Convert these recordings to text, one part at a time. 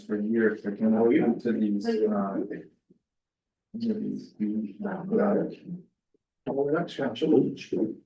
For years, to come out into these, Oh, that's absolutely true.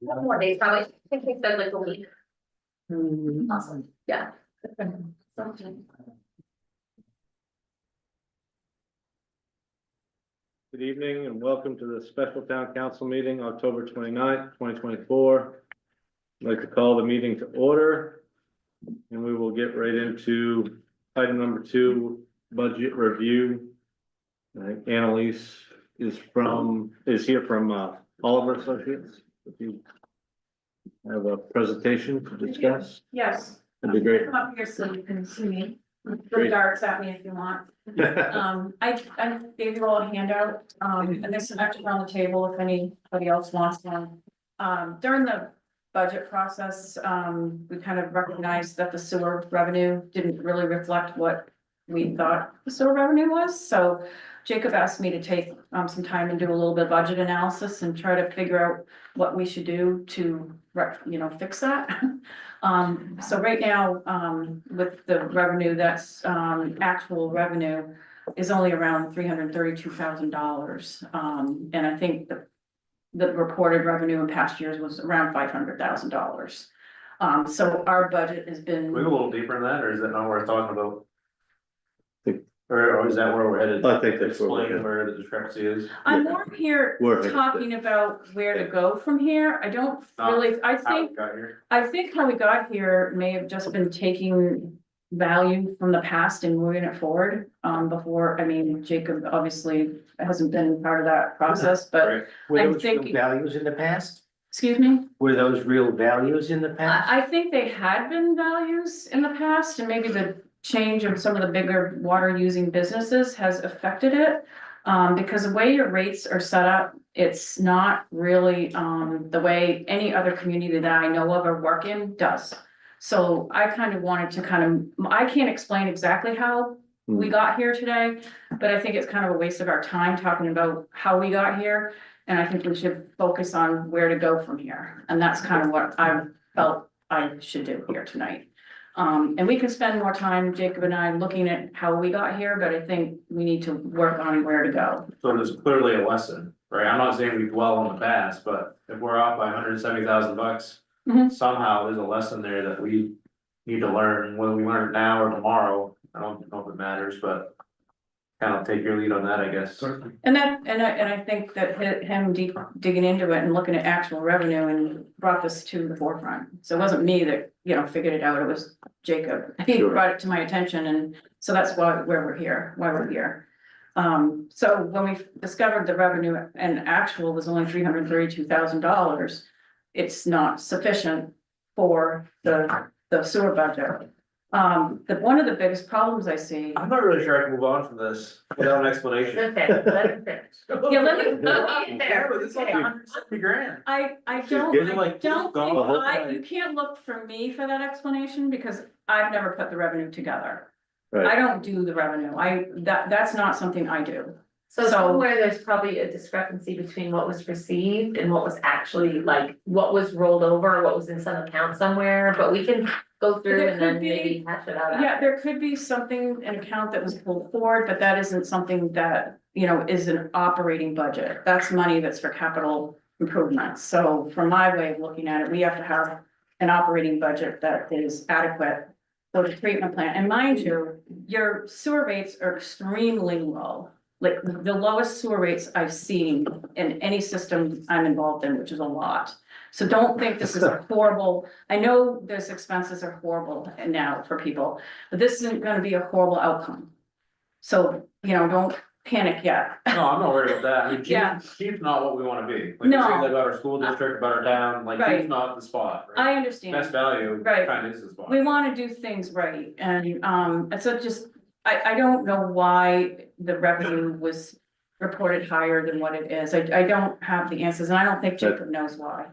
Couple more days, probably. I think they said like a week. Awesome, yeah. Good evening and welcome to the special town council meeting, October 29th, 2024. I'd like to call the meeting to order. And we will get right into item number 2, budget review. I think Annalise is here from Oliver Associates. If you have a presentation to discuss, Yes. that'd be great. Come up here so you can see me, throw Great. darts at me if you want. I gave you all a handout, and there's some extra on the table if anybody else wants one. During the budget process, we kind of recognized that the sewer revenue didn't really reflect what we thought the sewer revenue was, so Jacob asked me to take some time and do a little bit of budget analysis and try to figure out what we should do to, fix that. So right now, with the revenue, that's actual revenue is only around $332,000. And I think the reported revenue in past years was around $500,000. So our budget has been. Can we go a little deeper in that, or is that not what we're talking about? Or is that where we're headed? I think that's where we're Explain headed. where the discrepancy is. I'm more here We're headed. talking about where to go from here. I don't really, How we got here. I think how we got here may have just been taking value from the past and moving it forward. Before, I mean, Jacob obviously hasn't been part of that process, but Right. Were I'm those real thinking- values in the past? excuse me? Were those real values in the past? I think they had been values in the past and maybe the change of some of the bigger water using businesses has affected it. Because the way your rates are set up, it's not really, the way any other community that I know of or work in does. So I kind of wanted to I can't explain exactly how we got here today, but I think it's kind of a waste of our time talking about how we got here. And I think we should focus on where to go from here. And that's kind of what I felt I should do here tonight. And we can spend more time, Jacob and I, looking at how we got here, but I think we need to work on where to go. So there's clearly a lesson, right? I'm not saying we dwell on the past, but if we're off by $170,000. Mhm. Somehow there's a lesson there that we need to learn, whether we learn it now or tomorrow, I don't know if it matters, but. Kind of take your lead on that, I guess. And I think that him digging into it and looking at actual revenue and brought this to the forefront. So it wasn't me that, figured it out, it was Jacob. He Sure. brought it to my attention, and so that's why we're here. So when we discovered the revenue and actual was only $332,000, it's not sufficient for the sewer budget. One of the biggest problems I see. I'm not really sure I can move on from this without an explanation. Okay, let him finish. Yeah, let me- Yeah, but it's only $170,000. I getting like don't the whole think, you can't look for me for that explanation because I've never put the revenue together. I Right, don't do the revenue. That's not something I do. So So- somewhere there's probably a discrepancy between what was received and what was actually like, what was rolled over, what was in some account somewhere, but we can go through There and then could be- maybe hash it out. Yeah, there could be something, an account that was pulled forward, but that isn't something that, is an operating budget. That's money that's for capital improvements. So from my way of looking at it, we have to have an operating budget that is adequate for the treatment plant. And mind you, your sewer rates are extremely low. Like the lowest sewer rates I've seen in any system I'm involved in, which is a lot. So don't think this is a horrible, I know those expenses are horrible now for people, but this isn't gonna be a horrible outcome. So, don't panic yet. No, I'm not worried about that. I mean, Yeah. Chief's not what we wanna be. Like, No. we say about our school district, about our town, like, Right. Chief's not the spot, right? I Best understand. value Right. kinda is the spot. We wanna do things right and, so I don't know why the revenue was reported higher than what it is. I don't have the answers and I don't think Jacob knows why.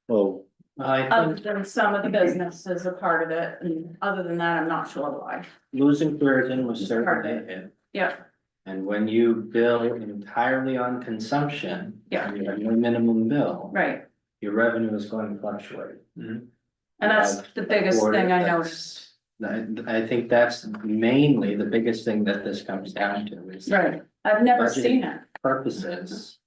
well, I Other think than some of the business is a part of it, and other than that, I'm not sure why. losing Puritan was Part of certainly a hit. Yeah, And when you bill entirely on consumption. Yeah. And you have no minimum bill, right. your revenue is going to fluctuate. And that's the biggest thing I noticed. I think that's mainly the biggest thing that this comes down to is. Right. I've never Budgeting. seen it. Purposes,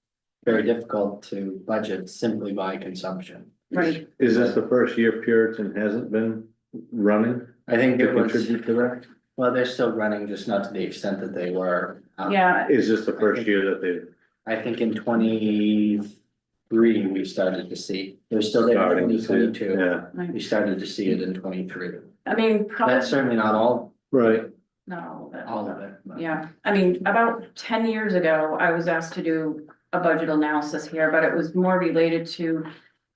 very difficult to budget simply by consumption. Right. is this the first year Puritan hasn't been running I think to it was, contribute to that? well, they're still running, just not to the extent that they were. Yeah, Is this the first year that they've I think in 23 we started to see, it was still there in started to see it? 2022. Yeah, We started to see it in 23. I mean, probably, That's certainly not all right, no, but. of it. but- Yeah, I mean, about 10 years ago, I was asked to do a budget analysis here, but it was more related to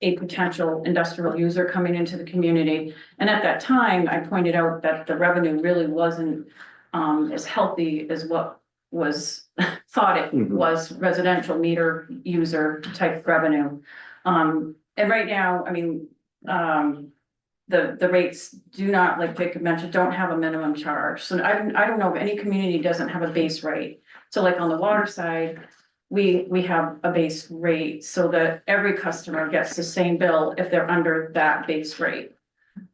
a potential industrial user coming into the community. And at that time, I pointed out that the revenue really wasn't as healthy as what was thought it Mhm. was residential meter user type revenue. And right now, I mean, the rates do not, like Jacob mentioned, don't have a minimum charge. So I don't know if any community doesn't have a base rate. So like on the water side, we have a base rate so that every customer gets the same bill if they're under that base rate.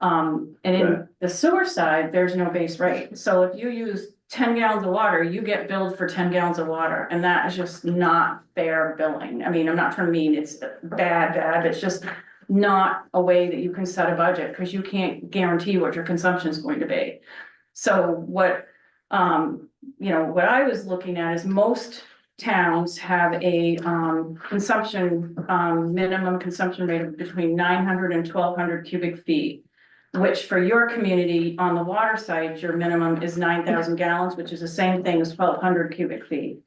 And Okay. in the sewer side, there's no base rate. So if you use 10 gallons of water, you get billed for 10 gallons of water, and that is just not fair billing. I mean, I'm not trying to mean it's bad, it's just not a way that you can set a budget, because you can't guarantee what your consumption is going to be. So what, what I was looking at is most towns have a, consumption, minimum consumption rate of between 900 and 1,200 cubic feet. which for your community on the water side, your minimum is 9,000 gallons, which is the same thing as 1,200 cubic feet.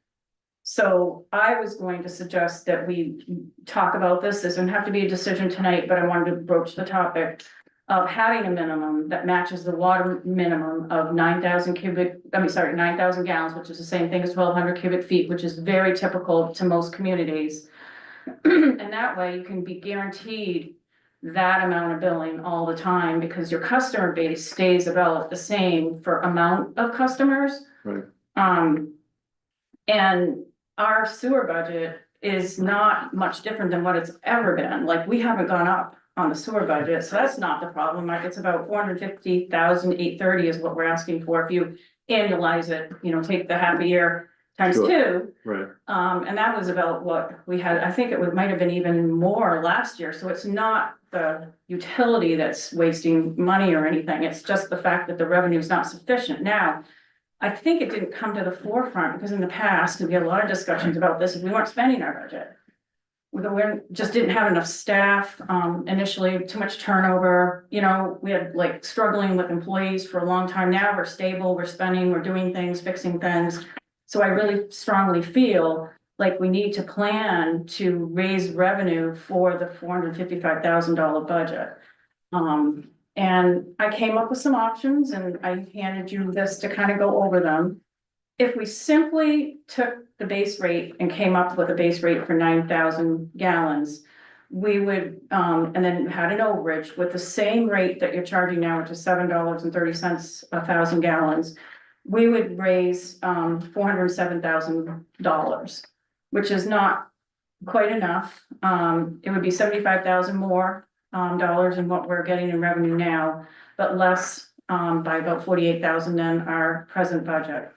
So I was going to suggest that we talk about this. This doesn't have to be a decision tonight, but I wanted to broach the topic of having a minimum that matches the water minimum of 9,000 gallons, which is the same thing as 1,200 cubic feet, which is very typical to most communities. And that way you can be guaranteed that amount of billing all the time, because your customer base stays about the same for amount of customers. Right. And our sewer budget is not much different than what it's ever been. Like, we haven't gone up on the sewer budget, so that's not the problem. Like, it's about 450,830 is what we're asking for. If you annualize it, you know, take the half a year times Sure. two. Right, And that was about what we had. I think might have been even more last year. So it's not the utility that's wasting money or anything. It's just the fact that the revenue is not sufficient. Now, I think it didn't come to the forefront because in the past, we had a lot of discussions about this, we weren't spending our budget. We just didn't have enough staff, initially, too much turnover, you know, we had like struggling with employees for a long time. Now we're stable, we're spending, we're doing things, fixing things. So I really strongly feel like we need to plan to raise revenue for the $455,000 budget. And I came up with some options and I handed you this to kind of go over them. If we simply took the base rate and came up with a base rate for 9,000 gallons, we would, and then had an overage with the same rate that you're charging now, which is $7.30 a thousand gallons, we would raise $407,000, which is not quite enough. It would be 75,000 more dollars than what we're getting in revenue now, but less by about 48,000 than our present budget.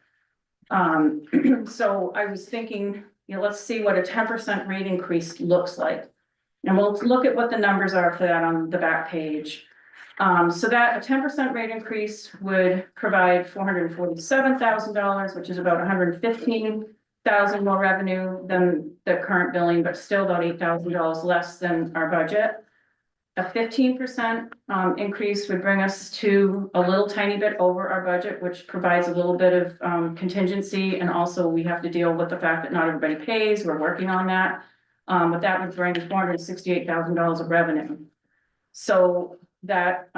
So I was thinking, you know, let's see what a 10% rate increase looks like. And we'll look at what the numbers are for that on the back page. So that a 10% rate increase would provide $447,000, which is about $115,000 more revenue than the current billing, but still about $8,000 less than our budget. A 15% increase would bring us to a little tiny bit over our budget, which provides a little bit of contingency. And also we have to deal with the fact that not everybody pays. We're working on that. But that would bring $468,000 of revenue. So that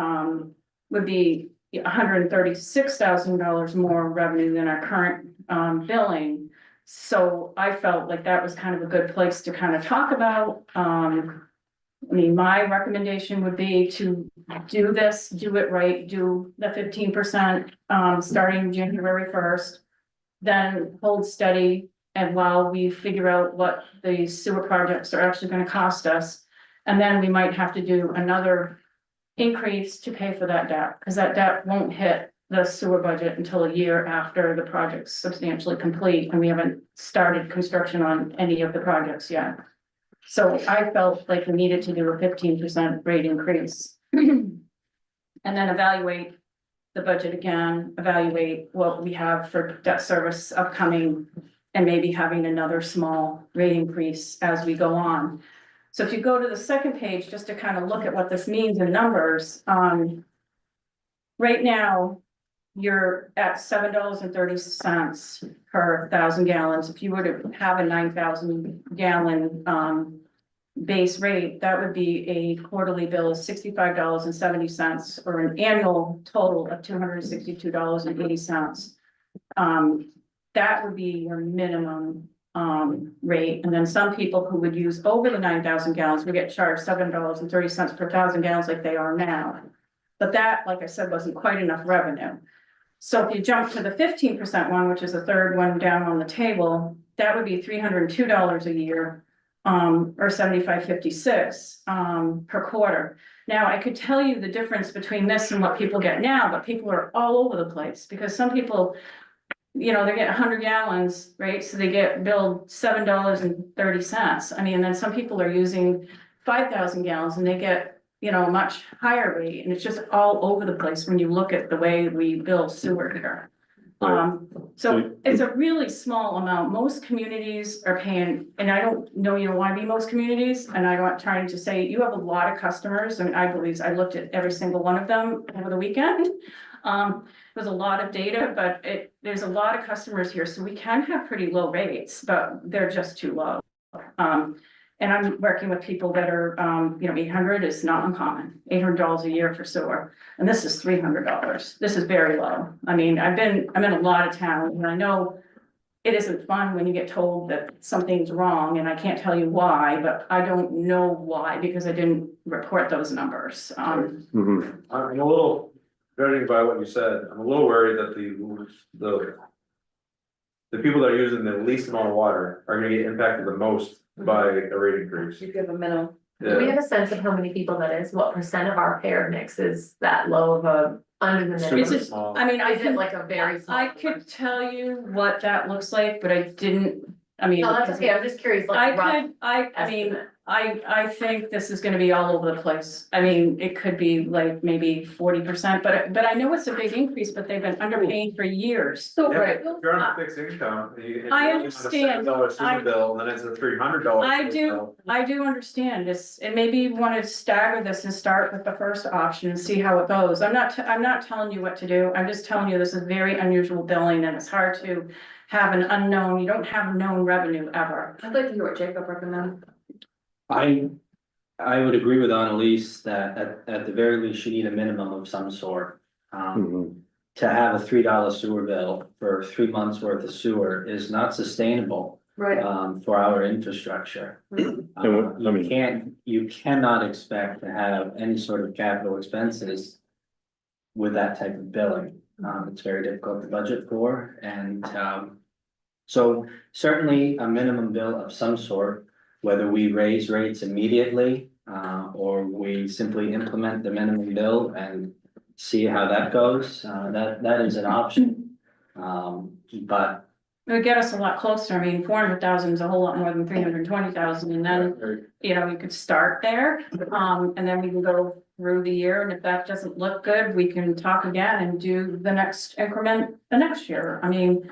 would be $136,000 more revenue than our current billing. So I felt like that was kind of a good place to kind of talk about. I mean, my recommendation would be to do this, do it right, do the 15% starting January 1st. Then hold steady, and while we figure out what the sewer projects are actually gonna cost us. And then we might have to do another increase to pay for that debt, because that debt won't hit the sewer budget until a year after the project's substantially complete, and we haven't started construction on any of the projects yet. So I felt like we needed to do a 15% rate increase. And then evaluate the budget again, evaluate what we have for debt service upcoming, and maybe having another small rate increase as we go on. So if you go to the second page, just to kind of look at what this means in numbers, right now, you're at $7.30 per thousand gallons. If you were to have a 9,000 gallon base rate, that would be a quarterly bill of $65.70, or an annual total of $262.80. That would be your minimum rate. And then some people who would use over the 9,000 gallons would get charged $7.30 per thousand gallons like they are now. But that, like I said, wasn't quite enough revenue. So if you jump to the 15% one, which is the third one down on the table, that would be $302 a year, or $75.56 per quarter. Now, I could tell you the difference between this and what people get now, but people are all over the place, because some people, you know, they get 100 gallons, right? So they get billed $7.30. I mean, and then some people are using 5,000 gallons and they get, you know, a much higher rate. And it's just all over the place when you look at the way we bill sewer here. So it's a really small amount. Most communities are paying, and I don't know you don't wanna be most communities, and I'm not trying to say, you have a lot of customers, and I believe, I looked at every single one of them over the weekend. It was a lot of data, but there's a lot of customers here, so we can have pretty low rates, but they're just too low. And I'm working with people that are, 800 is not uncommon, $800 a year for sewer, and this is $300. This is very low. I mean, I'm in a lot of towns, and I know it isn't fun when you get told that something's wrong, and I can't tell you why, but I don't know why, because I didn't report those numbers. Mhm. I'm a little, judging by what you said, I'm a little worried that the people that are using the least amount of water are gonna get impacted the most by a rate increase. You give a minimum. Do we Yeah, have a sense of how many people that is? What percent of our paired mix is that low of a, under the Is minimum? it- I mean, I Is it can, like a very small? I number? could tell you what that looks like, but I didn't, I mean. No, that's okay, I'm just curious, I like rough could, I mean, estimate. I think this is gonna be all over the place. I mean, it could be like maybe 40%, but I know it's a big increase, but they've been underpaying for years. So, Yeah, right, if you're on a fixed income. I understand. $7 sewer bill, and then it's a $300. I sewer do, bill. I do understand this, and maybe you wanna stagger this and start with the first option and see how it goes. I'm not telling you what to do, I'm just telling you this is very unusual billing, and it's hard to have an unknown, you don't have known revenue ever. I'd like to hear what Jacob recommends. I would agree with Annalise that at the very least, you need a minimum of some sort. Mhm. To have a $3 sewer bill for 3 months worth of sewer is not sustainable, Right. for our infrastructure. And what- I mean- You cannot expect to have any sort of capital expenses with that type of billing. It's very difficult to budget for, and, so certainly a minimum bill of some sort, whether we raise rates immediately, or we simply implement the minimum bill and see how that goes, that is an option. But It would get us a lot closer, I mean, 400,000 is a whole lot more than 320,000, and then, you could start there. And then we can go through the year, and if that doesn't look good, we can talk again and do the next increment the next year. I mean,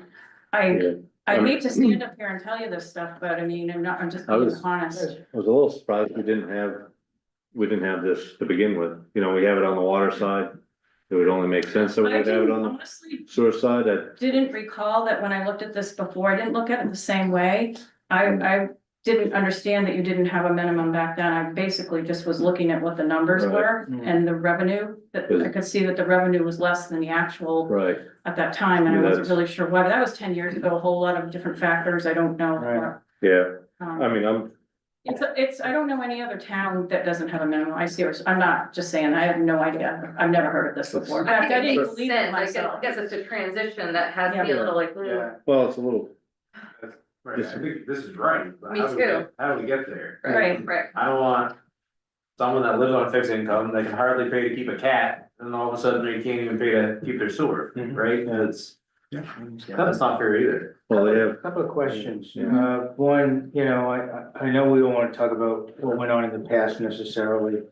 Yeah. I hate to stand up here and tell you this stuff, but I mean, I'm just I being was- honest. I was a little surprised we didn't have this to begin with, we have it on the water side. It would only make sense that we I would have it didn't on the honestly sewer side, that, didn't recall that when I looked at this before, I didn't look at it the same way. I didn't understand that you didn't have a minimum back then. I basically just was looking at what the numbers Right. were and the revenue. That I could see that the revenue was less than the actual right, at that time, and I Yeah, wasn't that's- really sure why. But that was 10 years ago, a whole lot of different factors. I don't know. Right. yeah, Um, I mean, I don't know any other town that doesn't have a minimum. I'm not just saying, I have no idea. I've never heard of this before. In I fact, think I it didn't makes believe it sense, I myself. guess it's a transition that has to be a Yeah. little like. well, it's a little, Right, I think this is right. but Me how do we too. get- How do we get there? Right. I don't want someone that lives on a fixed income, they can hardly pay to keep a cat, and all of a sudden they can't even pay to keep their sewer, Mhm. right? That's not fair either. well, they have, Couple of questions. Yeah. One, I know we don't want to talk about what went on in the past necessarily.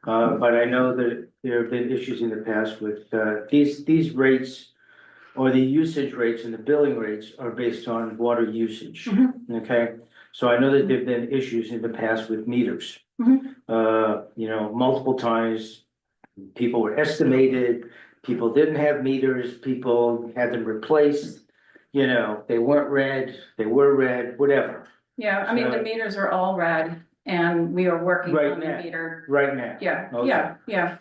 But I know that there have been issues in the past with, these rates. Or the usage rates and the billing rates are based on water usage. Mhm. Okay, so I know that there've been issues in the past with meters. Mhm. Multiple times, people were estimated, people didn't have meters, people had them replaced. They weren't read, they were read, whatever, Yeah, I mean, the So- meters are all red, and we are working Right on the now. meter. right now. Yeah, Okay. yeah.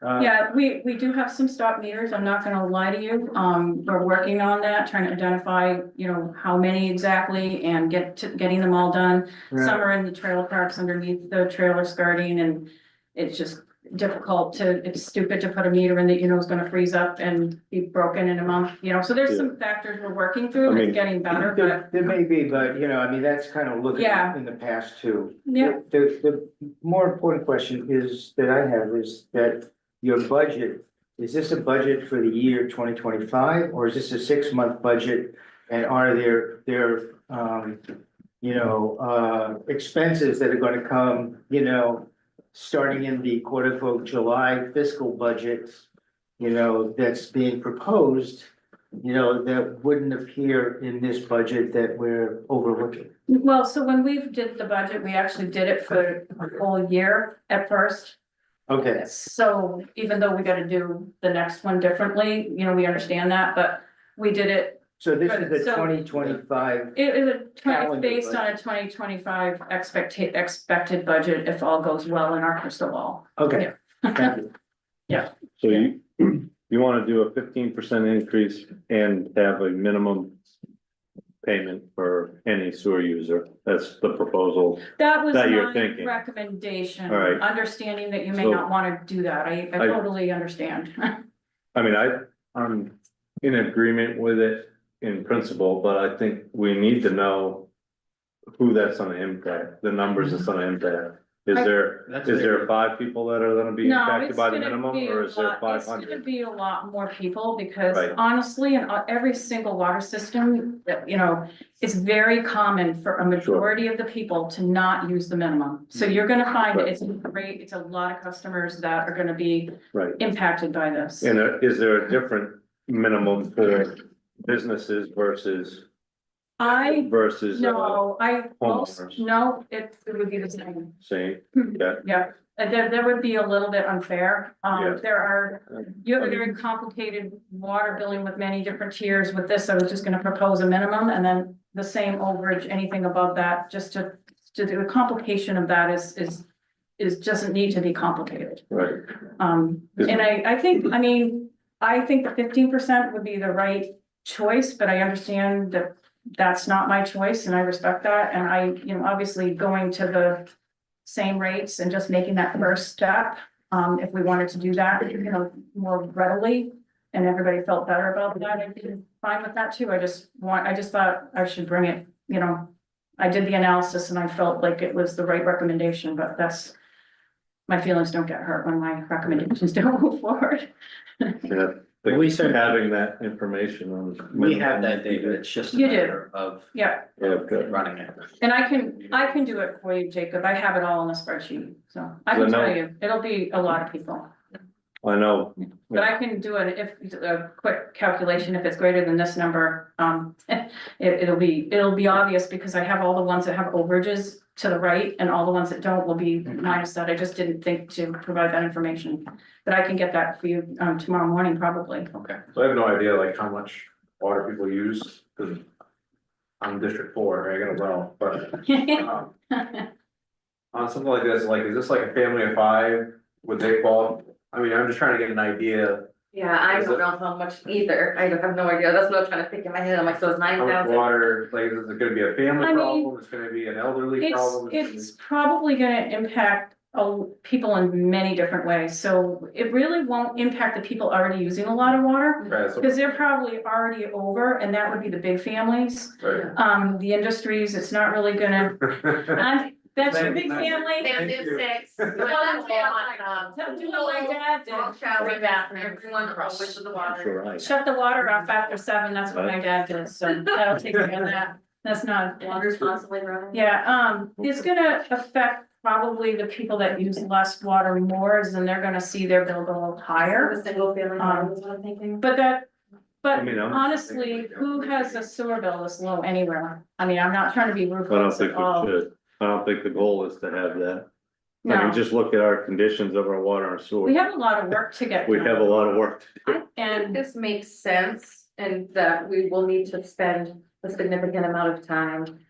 Uh, Yeah, we do have some stop meters, I'm not gonna lie to you, we're working on that, trying to identify, how many exactly and getting them all done. right. Some are in the trailer parks underneath the trailer skirting, and it's just difficult it's stupid to put a meter in that is gonna freeze up and be broken in a month, so there's some factors we're working I through, mean- it's getting better, but, There may be, but that's kind of looking Yeah. in the past too. yeah. The more important question that I have is that your budget, is this a budget for the year 2025, or is this a 6-month budget? And are there expenses that are gonna come, starting in the quote unquote July fiscal budget, that's being proposed, you know, that wouldn't appear in this budget that we're overlooking? Well, so when we did the budget, we actually did it for a whole year at first. Okay, So even though we gotta do the next one differently, you know, we understand that, but we did it, so this is the So- 2025. it is it's Calendar based on a 2025 expected budget if all goes well in our crystal ball. Okay, thank you. So you wanna do a 15% increase and have a minimum payment for any sewer user, that's the proposal. That was That you're my thinking. recommendation, All right. understanding that you may So- not wanna do that, I I- totally understand. I mean, I'm in agreement with it in principle, but I think we need to know who that's gonna impact, the numbers it's gonna impact. Is That's there 5 people that are gonna be No, impacted it's by the gonna minimum, be or a is there lot, it's 500? gonna be a lot more people, because Right. honestly, in every single water system, you know, it's very common for a majority of the people to not use the minimum. So you're gonna find Right. it's a lot of customers that are gonna be Right, impacted by this. and is there a different minimum for businesses versus No, homeowners. no, it would be the same. saying, Yeah, there would be a little bit unfair. Yeah. You have a very complicated water billing with many different tiers. With this, I was just gonna propose a minimum and then the same overage, anything above that, just to do the complication of that is doesn't need to be complicated. right, And I think, I think the 15% would be the right choice, but I understand that that's not my choice and I respect that. And obviously going to the same rates and just making that first step, if we wanted to do that, more readily and everybody felt better about that, I'd be fine with that too. I just thought I should bring it, I did the analysis and I felt like it was the right recommendation, but my feelings don't get hurt when my recommendations don't move forward. yeah. We certainly- Having that information on. We have that data, it's just a You do. matter of Yeah, Yeah, good. running it. and I can do it for you, Jacob. I have it all in a spreadsheet, so I can Well, no. tell you, it'll be a lot of people. I know, But I can do a quick calculation, if it's greater than this number, it'll be obvious because I have all the ones that have overages to the right and all the ones that don't will be minus that. I just didn't think to provide that information. But I can get that for you, tomorrow morning, probably. Okay. So I have no idea like how much water people use, cause I'm District 4, I got a well, but, on something like this, like, is this like a family of 5, would they fall? I mean, I'm just trying to get an idea, Yeah, I don't know how much either, I have no idea, that's what I'm trying to think in my head, I'm like, so it's how much 9,000. water, like, is it gonna be a family I mean, problem, it's gonna be an elderly problem? It's probably gonna impact people in many different ways. So it really won't impact the people already using a lot of water. Okay, so- Because they're probably already over, and that would be the big families. Right. The industries, it's not really gonna, that's your big family. They do 6. Do what my dad did. Shower, bathroom, everyone always with the water. sure, I. Shut the water off after 7, that's what my dad did, so that'll take care of that. That's not. Water's constantly running. Yeah, it's gonna affect probably the people that use less water more, as then they're gonna see their bill go up higher. The single family home is what I'm thinking. But I mean, I'm- honestly, who has a sewer bill this low anywhere? I mean, I'm not trying to be I don't ruthless think at we all. should, I don't think the goal is to have that. I No, mean, just look at our conditions of our water and sewer, we have a lot of work to get we done. have a lot of work to do. I think And this makes sense and that we will need to spend a significant amount of time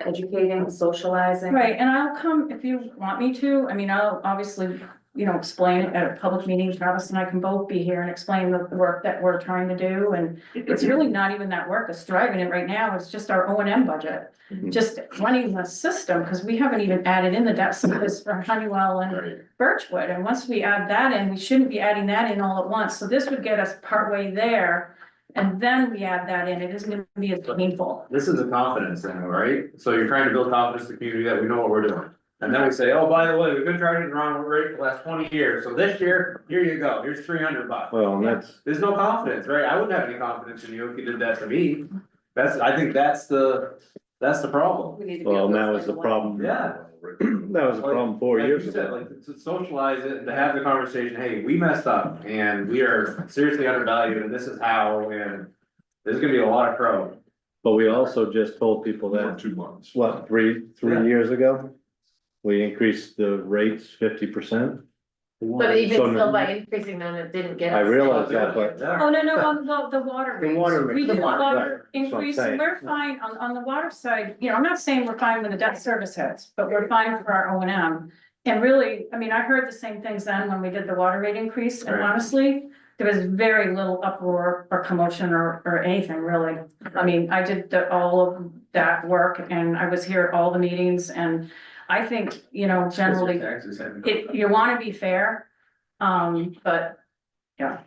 educating, socializing. Right, and I'll come if you want me to. I mean, I'll obviously, explain it at a public meeting. Travis and I can both be here and explain the work that we're trying to do. And it's really not even that work that's driving it right now. It's just our O&M budget. Mhm. Just running the system, because we haven't even added in the debt service for Honeywell and Birchwood. And once we add that in, we shouldn't be adding that in all at once. So this would get us partway there. And then we add that in. It isn't gonna be as painful. This is a confidence thing, right? So you're trying to build confidence in the community that we know what we're doing. And then we say, oh, by the way, we've been charging the wrong rate for the last 20 years, so this year, here you go, here's $300. Well, and that's, There's no confidence, right? I wouldn't have any confidence in you if you did that to me. I think that's the That's the problem. We need to be Well, able to that was the explain problem. Yeah. That was the problem 4 years Like you said, ago. like, to socialize it, and to have the conversation, hey, we messed up, and we are seriously undervalued, and this is how, and there's gonna be a lot of crow. But we also just told people For that, 2 months. what, Yeah. 3 years ago? We increased the rates 50%. But even So- still by increasing them, it didn't get. I us realize there. that, but Yeah. Oh, no, on the water The rates. water We rates. did The the water, water right. That's what I'm increase, saying. we're fine on the water side, you know, I'm not saying we're fine when the debt service hits, but we're fine for our O and M. And really, I mean, I heard the same things then when we did the water rate increase, and Right. honestly, there was very little uproar or commotion or anything really. I mean, I did all of that work and I was here at all the meetings and I think, you know, generally, Taxes haven't- you wanna be fair. But, yeah.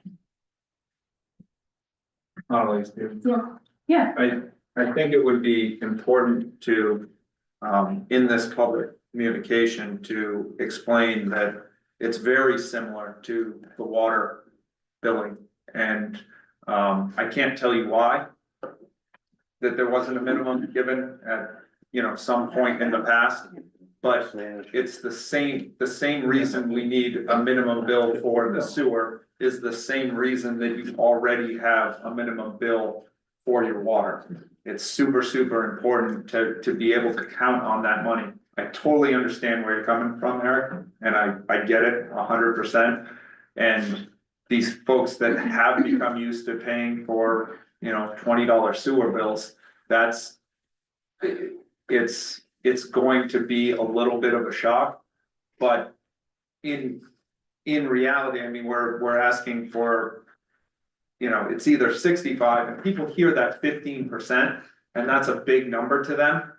Yeah. I think it would be important to, in this public communication, to explain that it's very similar to the water billing. And, I can't tell you why that there wasn't a minimum given at, you know, some point in the past. But it's the same reason we need a minimum bill for the sewer is the same reason that you already have a minimum bill for your water. It's super, super important to be able to count on that money. I totally understand where you're coming from, Eric, and I get it 100%. And these folks that have become used to paying for, you know, $20 sewer bills, it's going to be a little bit of a shock. But in reality, I mean, we're asking for, you know, it's either 65 and people hear that 15% and that's a big number to them.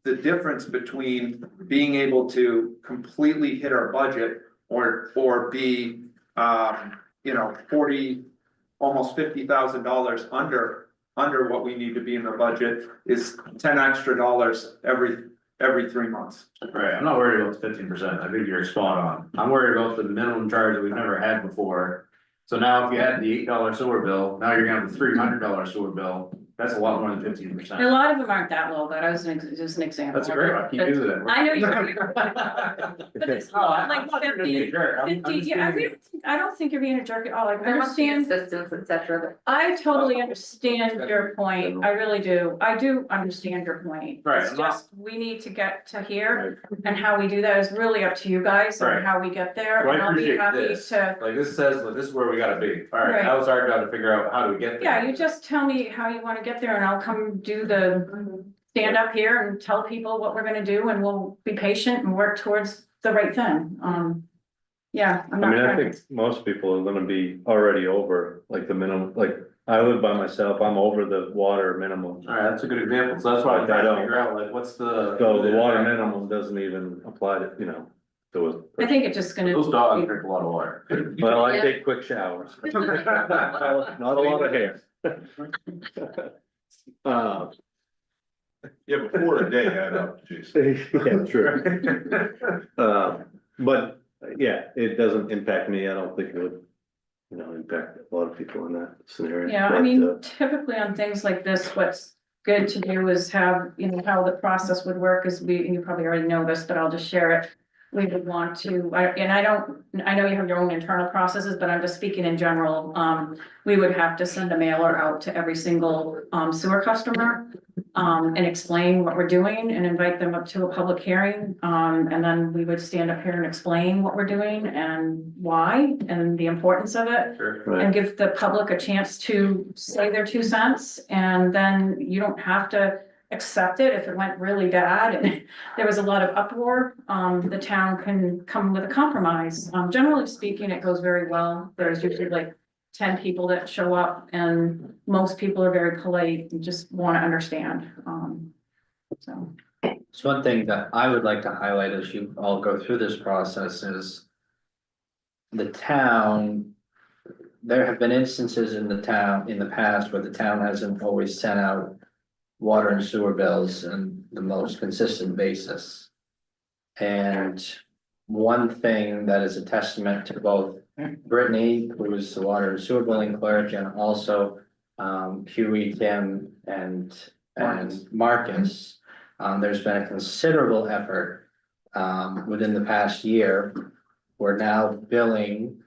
The difference between being able to completely hit our budget or be, you know, almost $50,000 under what we need to be in the budget is $10 extra every 3 months. Right, I'm not worried about the 15%, I think you're spot on, I'm worried about the minimum charge that we've never had before. So now if you had the $8 sewer bill, now you're gonna have a $300 sewer bill, that's a lot more than 15%. A lot of them aren't that low, but I was just an example. That's a great one, keep But using it. I know but it's No, I'm like not trying to be a 50, jerk. I'm 50, just yeah, being- I don't think you're being a jerk at all, like, I There must be understand. assistance, et cetera. I totally understand your point, I really do, I do understand your point. Right, It's I'm not- just, we need to get to here, and how we do that is really up to you guys, Right. and how we get there, So I and I'll be appreciate happy this. to. Like, this says, well, this is where we gotta be, Right. alright, now it's our job to figure out how do we get there. Yeah, you just tell me how you wanna get there, and I'll come do stand up here and tell people what we're gonna do, and we'll be patient and work towards the right thing, yeah, I'm I not mean, I trying think most people are gonna be already over, like the minimum, like, I live by myself, I'm over the water minimum. Alright, that's a good example, so that's why I'm Like, I trying to don't- figure out, like, what's the. So the water minimum doesn't even apply to, you know, to I think it's just gonna. Those dogs drink a lot of water. well, I Yeah. take quick showers. Not a lot of hair. Yeah, before a day add up, Jason. Yeah, true. But, yeah, it doesn't impact me, I don't think it would, you know, impact a lot of people in that scenario. Yeah, I But, mean, typically on things like this, what's good to do is have, you know, how the process would work is and you probably already know this, but I'll just share it. We would want to, I know you have your own internal processes, but I'm just speaking in general. We would have to send a mailer out to every single sewer customer. And explain what we're doing and invite them up to a public hearing. And then we would stand up here and explain what we're doing and why and the importance of it. Sure. Right, And give the public a chance to say their 2 cents, and then you don't have to accept it if it went really bad and there was a lot of uproar. The town can come with a compromise. Generally speaking, it goes very well. There's usually like 10 people that show up, and most people are very polite and just want to understand. So, So one thing that I would like to highlight as you all go through this process is the town, there have been instances in the town, in the past where the town hasn't always sent out water and sewer bills in the most consistent basis. And one thing that is a testament to both Brittany, who is the water and sewer billing clerk, and also Huey, Tim, and and Marcus. There's been a considerable effort, within the past year. We're now billing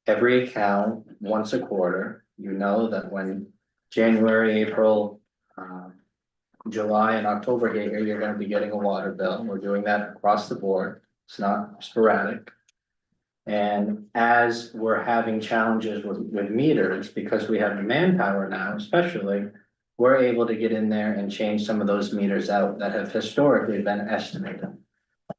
every account once a quarter. You know that when January, April, July and October hit here, you're gonna be getting a water bill. We're doing that across the board. It's not sporadic. And as we're having challenges with meters, because we have the manpower now especially, we're able to get in there and change some of those meters out that have historically been estimated.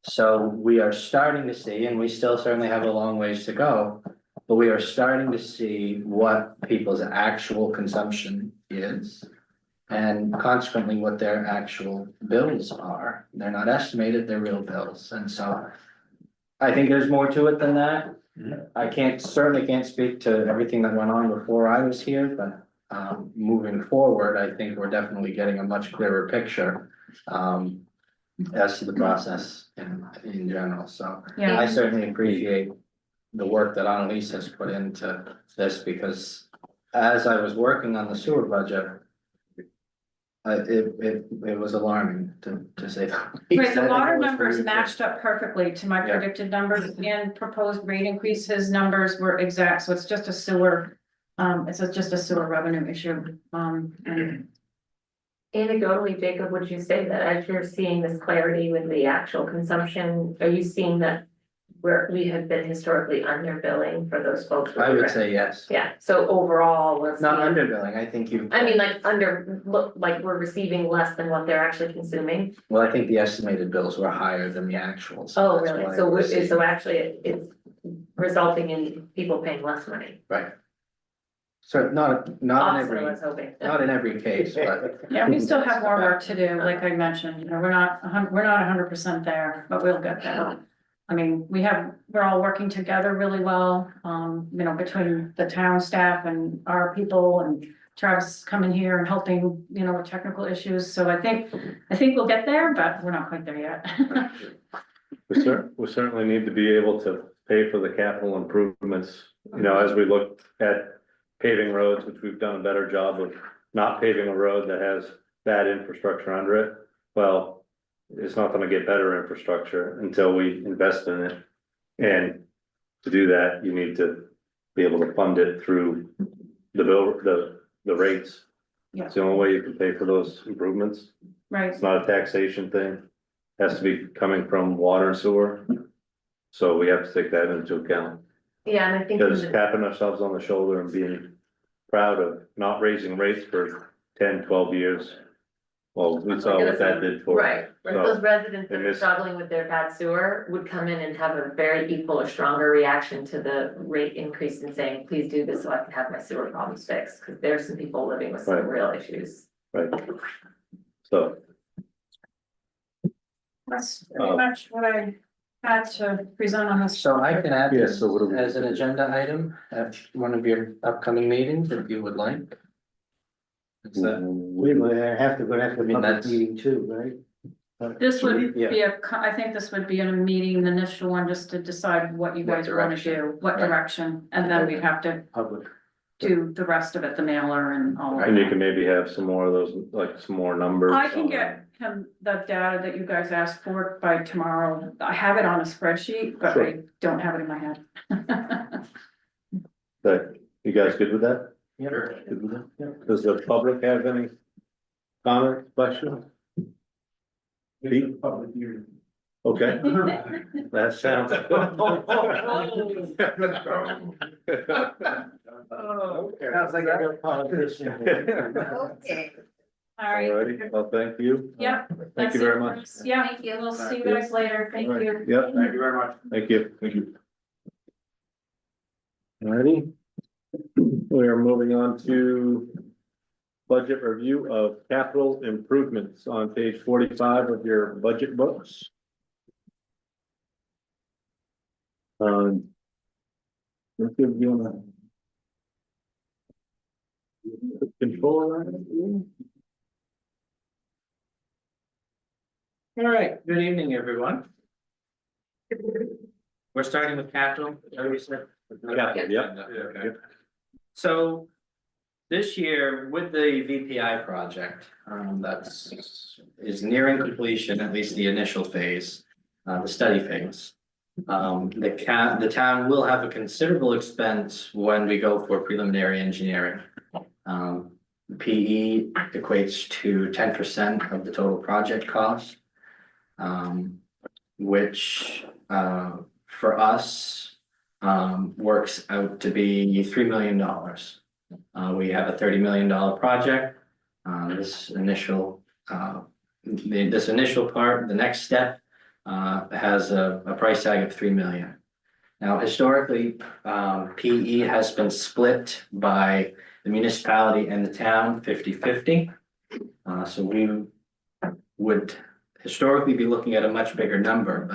So we are starting to see, and we still certainly have a long ways to go, but we are starting to see what people's actual consumption is. And consequently, what their actual bills are. They're not estimated, they're real bills, and so. I think there's more to it than that. I certainly can't speak to everything that went on before I was here, but moving forward, I think we're definitely getting a much clearer picture. As to the process in general, so Yeah, I certainly appreciate the work that Annalise has put into this, because as I was working on the sewer budget. It was alarming to say the least. right, the I think water it was numbers pretty- matched up perfectly to my Yeah. predicted numbers and proposed rate increase, his numbers were exact, so it's just a sewer. Just a sewer revenue issue, and Anecdotally, Jacob, would you say that as you're seeing this clarity with the actual consumption, are you seeing that we have been historically under billing for those folks? I would say yes, Yeah, so overall, we're not seeing, underbilling, I think you. I mean, like like we're receiving less than what they're actually consuming. Well, I think the estimated bills were higher than the actuals. Oh, That's really? why So we're seeing- so actually it's resulting in people paying less money. Right. So not in Also, I every, was hoping. not in every case, but yeah, we still have more work to do, like I mentioned, we're not 100% there, but we'll get there. I mean, we're all working together really well, between the town staff and our people and Travis coming here and helping, with technical issues, so I think we'll get there, but we're not quite there yet. We certainly need to be able to pay for the capital improvements, as we look at paving roads, which we've done a better job of not paving a road that has bad infrastructure under it. Well, it's not gonna get better infrastructure until we invest in it. And to do that, you need to be able to fund it through the rates. Yeah. It's the only way you can pay for those improvements. Right, It's not a taxation thing. Has to be coming from water and sewer. So we have to take that into account. Yeah, and I think. Because tapping ourselves on the shoulder and being proud of not raising rates for 10, 12 years. Well, we saw what that did for. Right, like So, those residents that they are miss- struggling with their bad sewer would come in and have a very equal or stronger reaction to the rate increase and saying, please do this so I can have my sewer problems fixed, because there's some people living with some Right. real issues. Right. So, that's pretty much what I had to present on this. so I can add Yeah, this so what do we- as an agenda item at one of your upcoming meetings, if you would like. Is that? We might have to go after I mean, public that's- meeting too, right? This would Yeah. be I think this would be in a meeting, the initial one, just to decide what you What guys wanna direction. do, what Right. direction, and then we'd have to Public. do the rest of it, the mailer and all of and you that. can maybe have some more of those, like some more numbers. I can on- get him the data that you guys asked for by tomorrow. I have it on a spreadsheet, but Sure. I don't have it in my head. But you guys good with that? Sure. Good with that? Does the public have any comments, questions? Pete? Public hearing. Okay. That sounds. Sounds like a real politician. Okay. All right, Alrighty, well, thank you. yep. Thank that's you it very for much. us. Yeah, we'll see you guys later. Thank Alright, you. Yep, Thank you very much. thank you. Thank you. Alrighty. We are moving on to budget review of capital improvements on page 45 of your budget books. Let's give you a control of that. All right, good evening, everyone. We're starting with capital, as we said. Capital, yep. Okay. So this year with the VPI project, is nearing completion, at least the initial phase, the study phase. The town will have a considerable expense when we go for preliminary engineering. PE equates to 10% of the total project cost. Which, for us, works out to be $3 million. We have a $30 million project. This initial part, the next step, has a price tag of $3 million. Now, historically, PE has been split by the municipality and the town 50-50. So we would historically be looking at a much bigger number,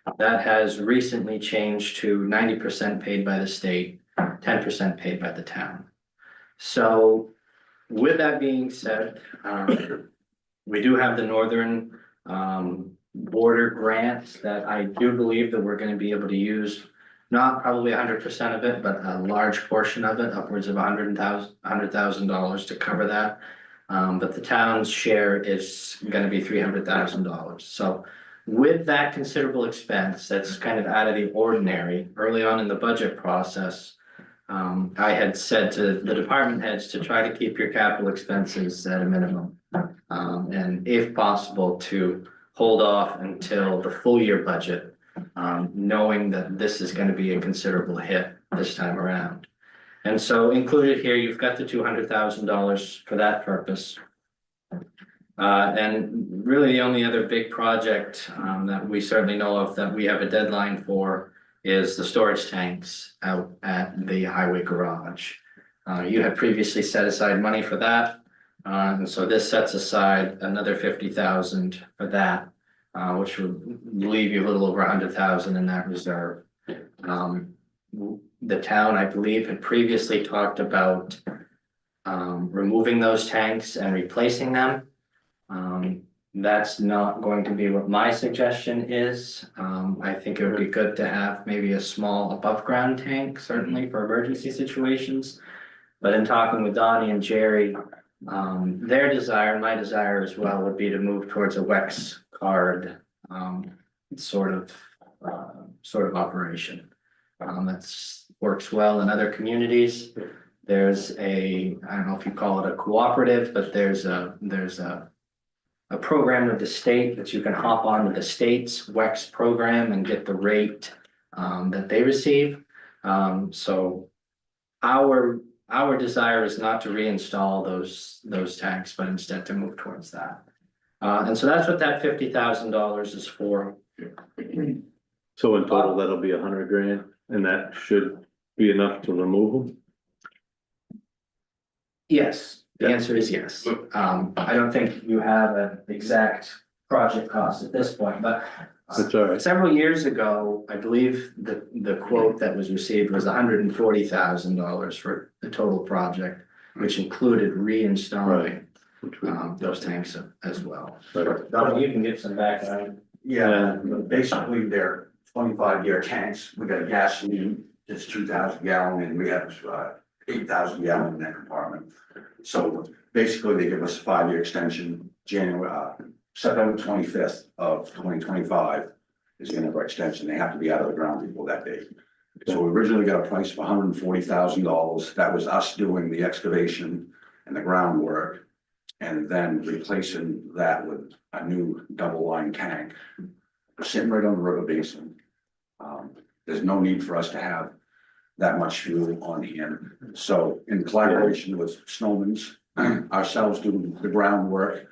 but that has recently changed to 90% paid by the state, 10% paid by the town. So with that being said, we do have the northern border grant that I do believe that we're gonna be able to use. Not probably 100% of it, but a large portion of it, upwards of $100,000 to cover that. But the town's share is gonna be $300,000. So with that considerable expense, that's kind of out of the ordinary, early on in the budget process, I had said to the department heads to try to keep your capital expenses at a minimum. And if possible, to hold off until the full year budget, knowing that this is gonna be a considerable hit this time around. And so included here, you've got the $200,000 for that purpose. And really the only other big project that we certainly know of that we have a deadline for is the storage tanks out at the highway garage. You had previously set aside money for that. And so this sets aside another $50,000 for that, which would leave you a little over $100,000 in that reserve. The town, I believe, had previously talked about removing those tanks and replacing them. That's not going to be what my suggestion is. I think it would be good to have maybe a small above ground tank, certainly for emergency situations. But in talking with Donnie and Jerry, their desire, my desire as well, would be to move towards a WEX card sort of operation. That's works well in other communities. There's I don't know if you call it a cooperative, but there's a program with the state that you can hop on with the state's WEX program and get the rate that they receive. So our desire is not to reinstall those tanks, but instead to move towards that. And so that's what that $50,000 is for. So in total, that'll be $100,000, and that should be enough to remove them? Yes, the answer is yes. I don't think you have an exact project cost at this point, but That's all right. several years ago, I believe the quote that was received was $140,000 for the total project, which included reinstalling those tanks as well. Right. Donnie, you can give some background. Yeah, basically they're 25-year tanks. We got a gasoline, it's 2,000 gallon, and we have 8,000 gallon in that compartment. So basically they give us a 5-year extension. September 25th of 2025 is the end of our extension. They have to be out of the ground before that date. So we originally got a price of $140,000. That was us doing the excavation and the groundwork, and then replacing that with a new double line tank sitting right on the river basin. There's no need for us to have that much fuel on hand. So in collaboration with Snowman's, ourselves doing the groundwork,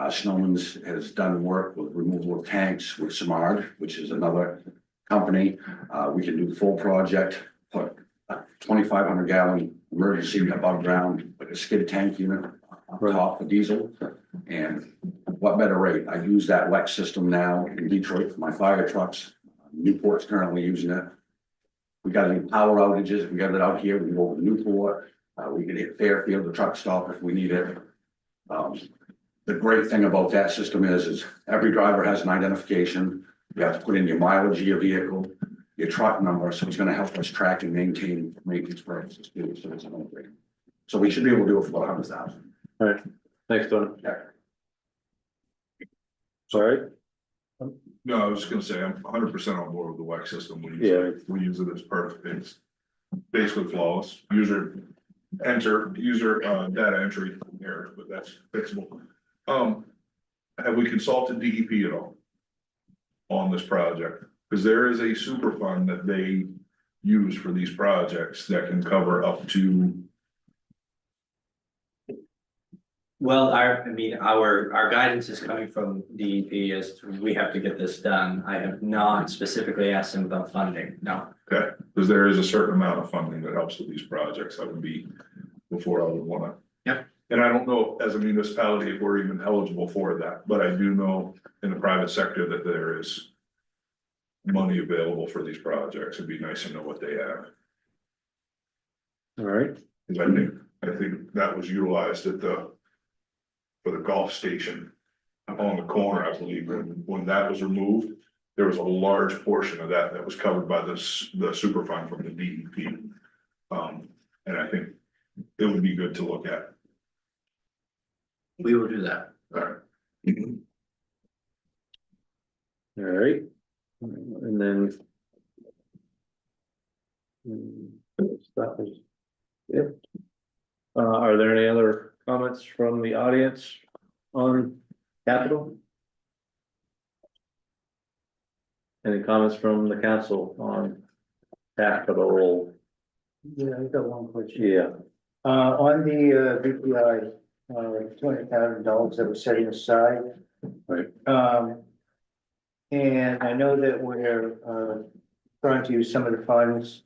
Snowman's has done work with removal of tanks with Samard, which is another company. We can do the full project, put a 2,500 gallon emergency above ground, like a skid tank unit on top of diesel. And what better rate? I use that WEX system now in Detroit for my fire trucks. Newport's currently using it. We got any power outages, we got it out here, we can go over to Newport. We can hit Fairfield, the truck stop if we need it. The great thing about that system is every driver has an identification. You have to put in your mileage of your vehicle, your truck number, so it's gonna help us track and maintain maintenance purposes too. So it's another great. So we should be able to do it for about 100,000. Thanks, Tony. Yeah. Sorry, No, I was just gonna say, I'm 100% on board with the WEX system. Yeah. We use it as perfect. It's basically flawless. User data entry errors, but that's fixable. Have we consulted DEP at all on this project? Because there is a super fund that they use for these projects that can cover up to. Well, our guidance is coming from DEP as to we have to get this done. I have not specifically asked them about funding, no. Okay, because there is a certain amount of funding that helps with these projects. That would be before I would wanna. Yep. And I don't know as a municipality if we're even eligible for that, but I do know in the private sector that there is money available for these projects. It'd be nice to know what they have. all right, Because I think that was utilized at for the golf station on the corner, I believe, when that was removed. There was a large portion of that was covered by the super fund from the DEP. And I think it would be good to look at. We will do that. All right. all right. And then. That was it. Are there any other comments from the audience on capital? Any comments from the council on capital? Yeah, I got one question. Yeah, On the VPI, $200,000 that we're setting aside. Right. And I know that we're trying to use some of the funds.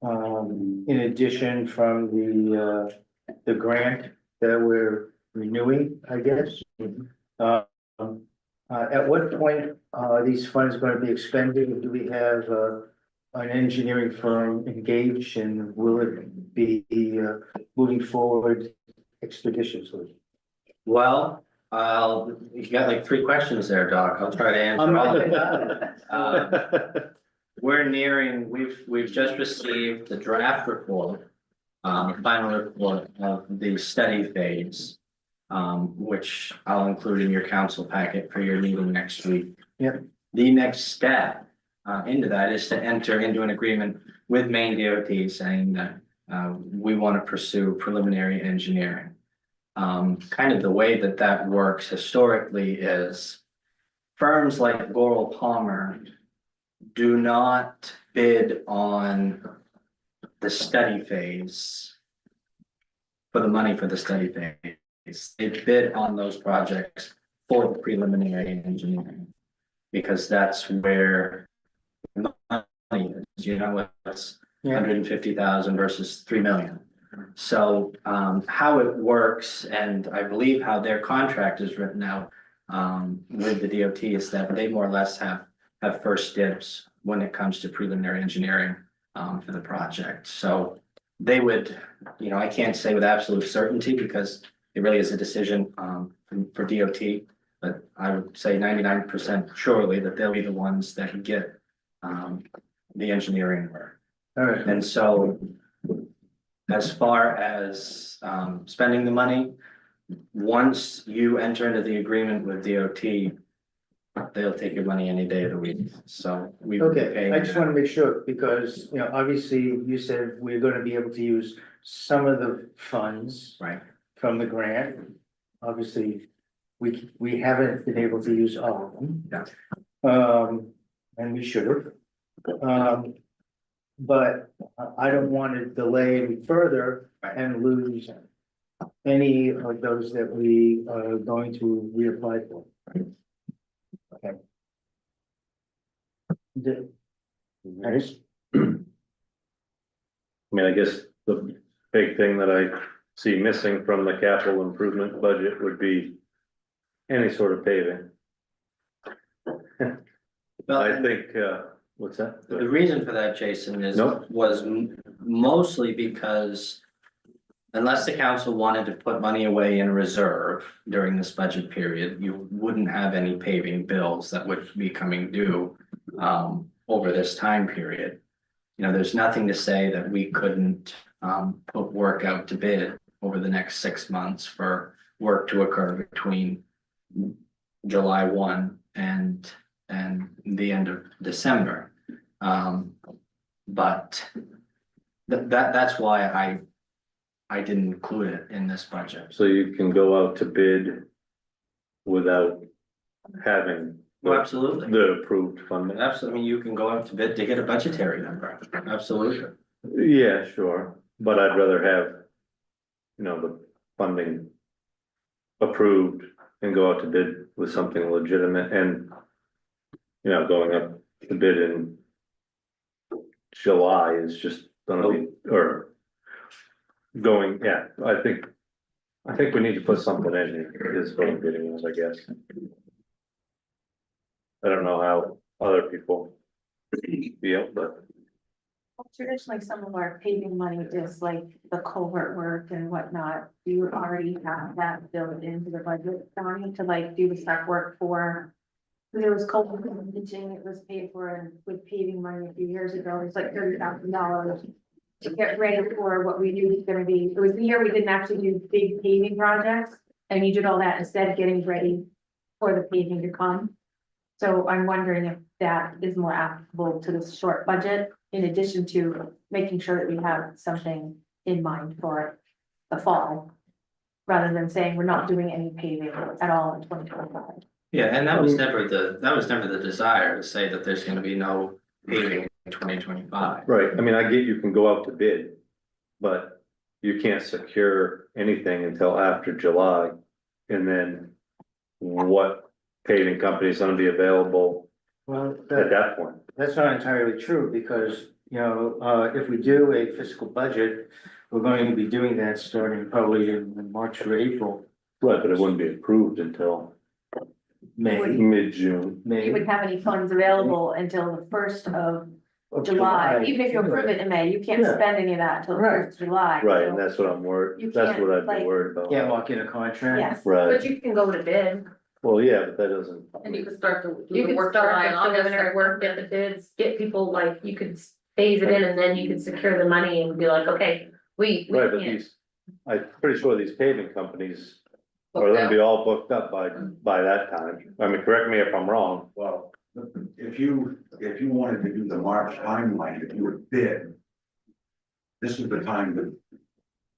In addition from the grant that we're renewing, I guess. At what point are these funds going to be expended? Do we have an engineering firm engaged, and will it be moving forward expeditiously? Well, you got like 3 questions there, Doc. I'll try to answer all of them. We're nearing, we've just received the draft report, final report of the study phase. Which I'll include in your council packet for your meeting next week. Yep. The next step into that is to enter into an agreement with Maine DOT saying that we want to pursue preliminary engineering. Kind of the way that works historically is firms like Goral Palmer do not bid on the study phase for the money for the study phase. They bid on those projects for the preliminary engineering. Because that's where the money is, it's 150,000 versus 3 million. So how it works, and I believe how their contract is written out with the DOT is that they more or less have first dibs when it comes to preliminary engineering for the project. So they would, I can't say with absolute certainty because it really is a decision for DOT, but I would say 99% surely that they'll be the ones that get the engineering work. All right. And so as far as spending the money, once you enter into the agreement with DOT, they'll take your money any day of the week. So we. Okay, I just want to make sure, because, obviously you said we're going to be able to use some of the funds. Right. From the grant. Obviously, we haven't been able to use all of them. Yeah. And we should have. But I don't want to delay any further and lose any of those that we are going to reapply for. Okay. Nice. I mean, I guess the big thing that I see missing from the capital improvement budget would be any sort of paving. I think, what's that? The reason for that, Jason, Nope. was mostly because unless the council wanted to put money away in reserve during this budget period, you wouldn't have any paving bills that would be coming due over this time period. There's nothing to say that we couldn't put work out to bid over the next 6 months for work to occur between July 1 and the end of December. But that's why I didn't include it in this budget. So you can go out to bid without having Well, absolutely. the approved funding. Absolutely, I mean, you can go out to bid to get a budgetary number, absolutely. Yeah, sure, but I'd rather have, you know, the funding approved and go out to bid with something legitimate and, you know, going up to bid in July is just gonna be, or going, yeah, I think we need to put something in here, is what I'm getting at, I guess. I don't know how other people feel, but. Traditionally, some of our paving money is like the culvert work and whatnot. Do you already have that built into the budget, Donnie, to like do the stuff work for? There was culvert ditching, it was paid for with paving money a few years ago. It's like $30,000 to get ready for what we knew was gonna be. It was the year we didn't actually do big paving projects, and you did all that instead of getting ready for the paving to come. So I'm wondering if that is more applicable to this short budget, in addition to making sure that we have something in mind for the fall. Rather than saying we're not doing any paving at all in 2025. Yeah, and that was never the desire to say that there's gonna be no paving in 2025. Right, I mean, I get you can go out to bid, but you can't secure anything until after July. And then what paving company is gonna be available Well, at that point? that's not entirely true, because, you know, if we do a fiscal budget, we're going to be doing that starting probably in March or April, Right, but it wouldn't be approved until May, mid-June. You May. wouldn't have any funds available until the first of July, even if you approve it in May, you can't Yeah. spend any of that until the Right. first of July. Right, so- and that's what I'm worried, You that's can't, what I'd be like- worried about. Can't lock in a contract. Yes, Right, But you can go to bid. well, yeah, but that doesn't. And you could start to. You could work start July the and August, preliminary start work, get the bids, get people like, you could phase it in and then you could secure the money and be like, okay, we Right, but can't. these, I'm pretty sure these paving companies are gonna be all booked up by that time. I mean, correct me if I'm wrong. Well, if you wanted to do the March timeline, if you would bid. This is the time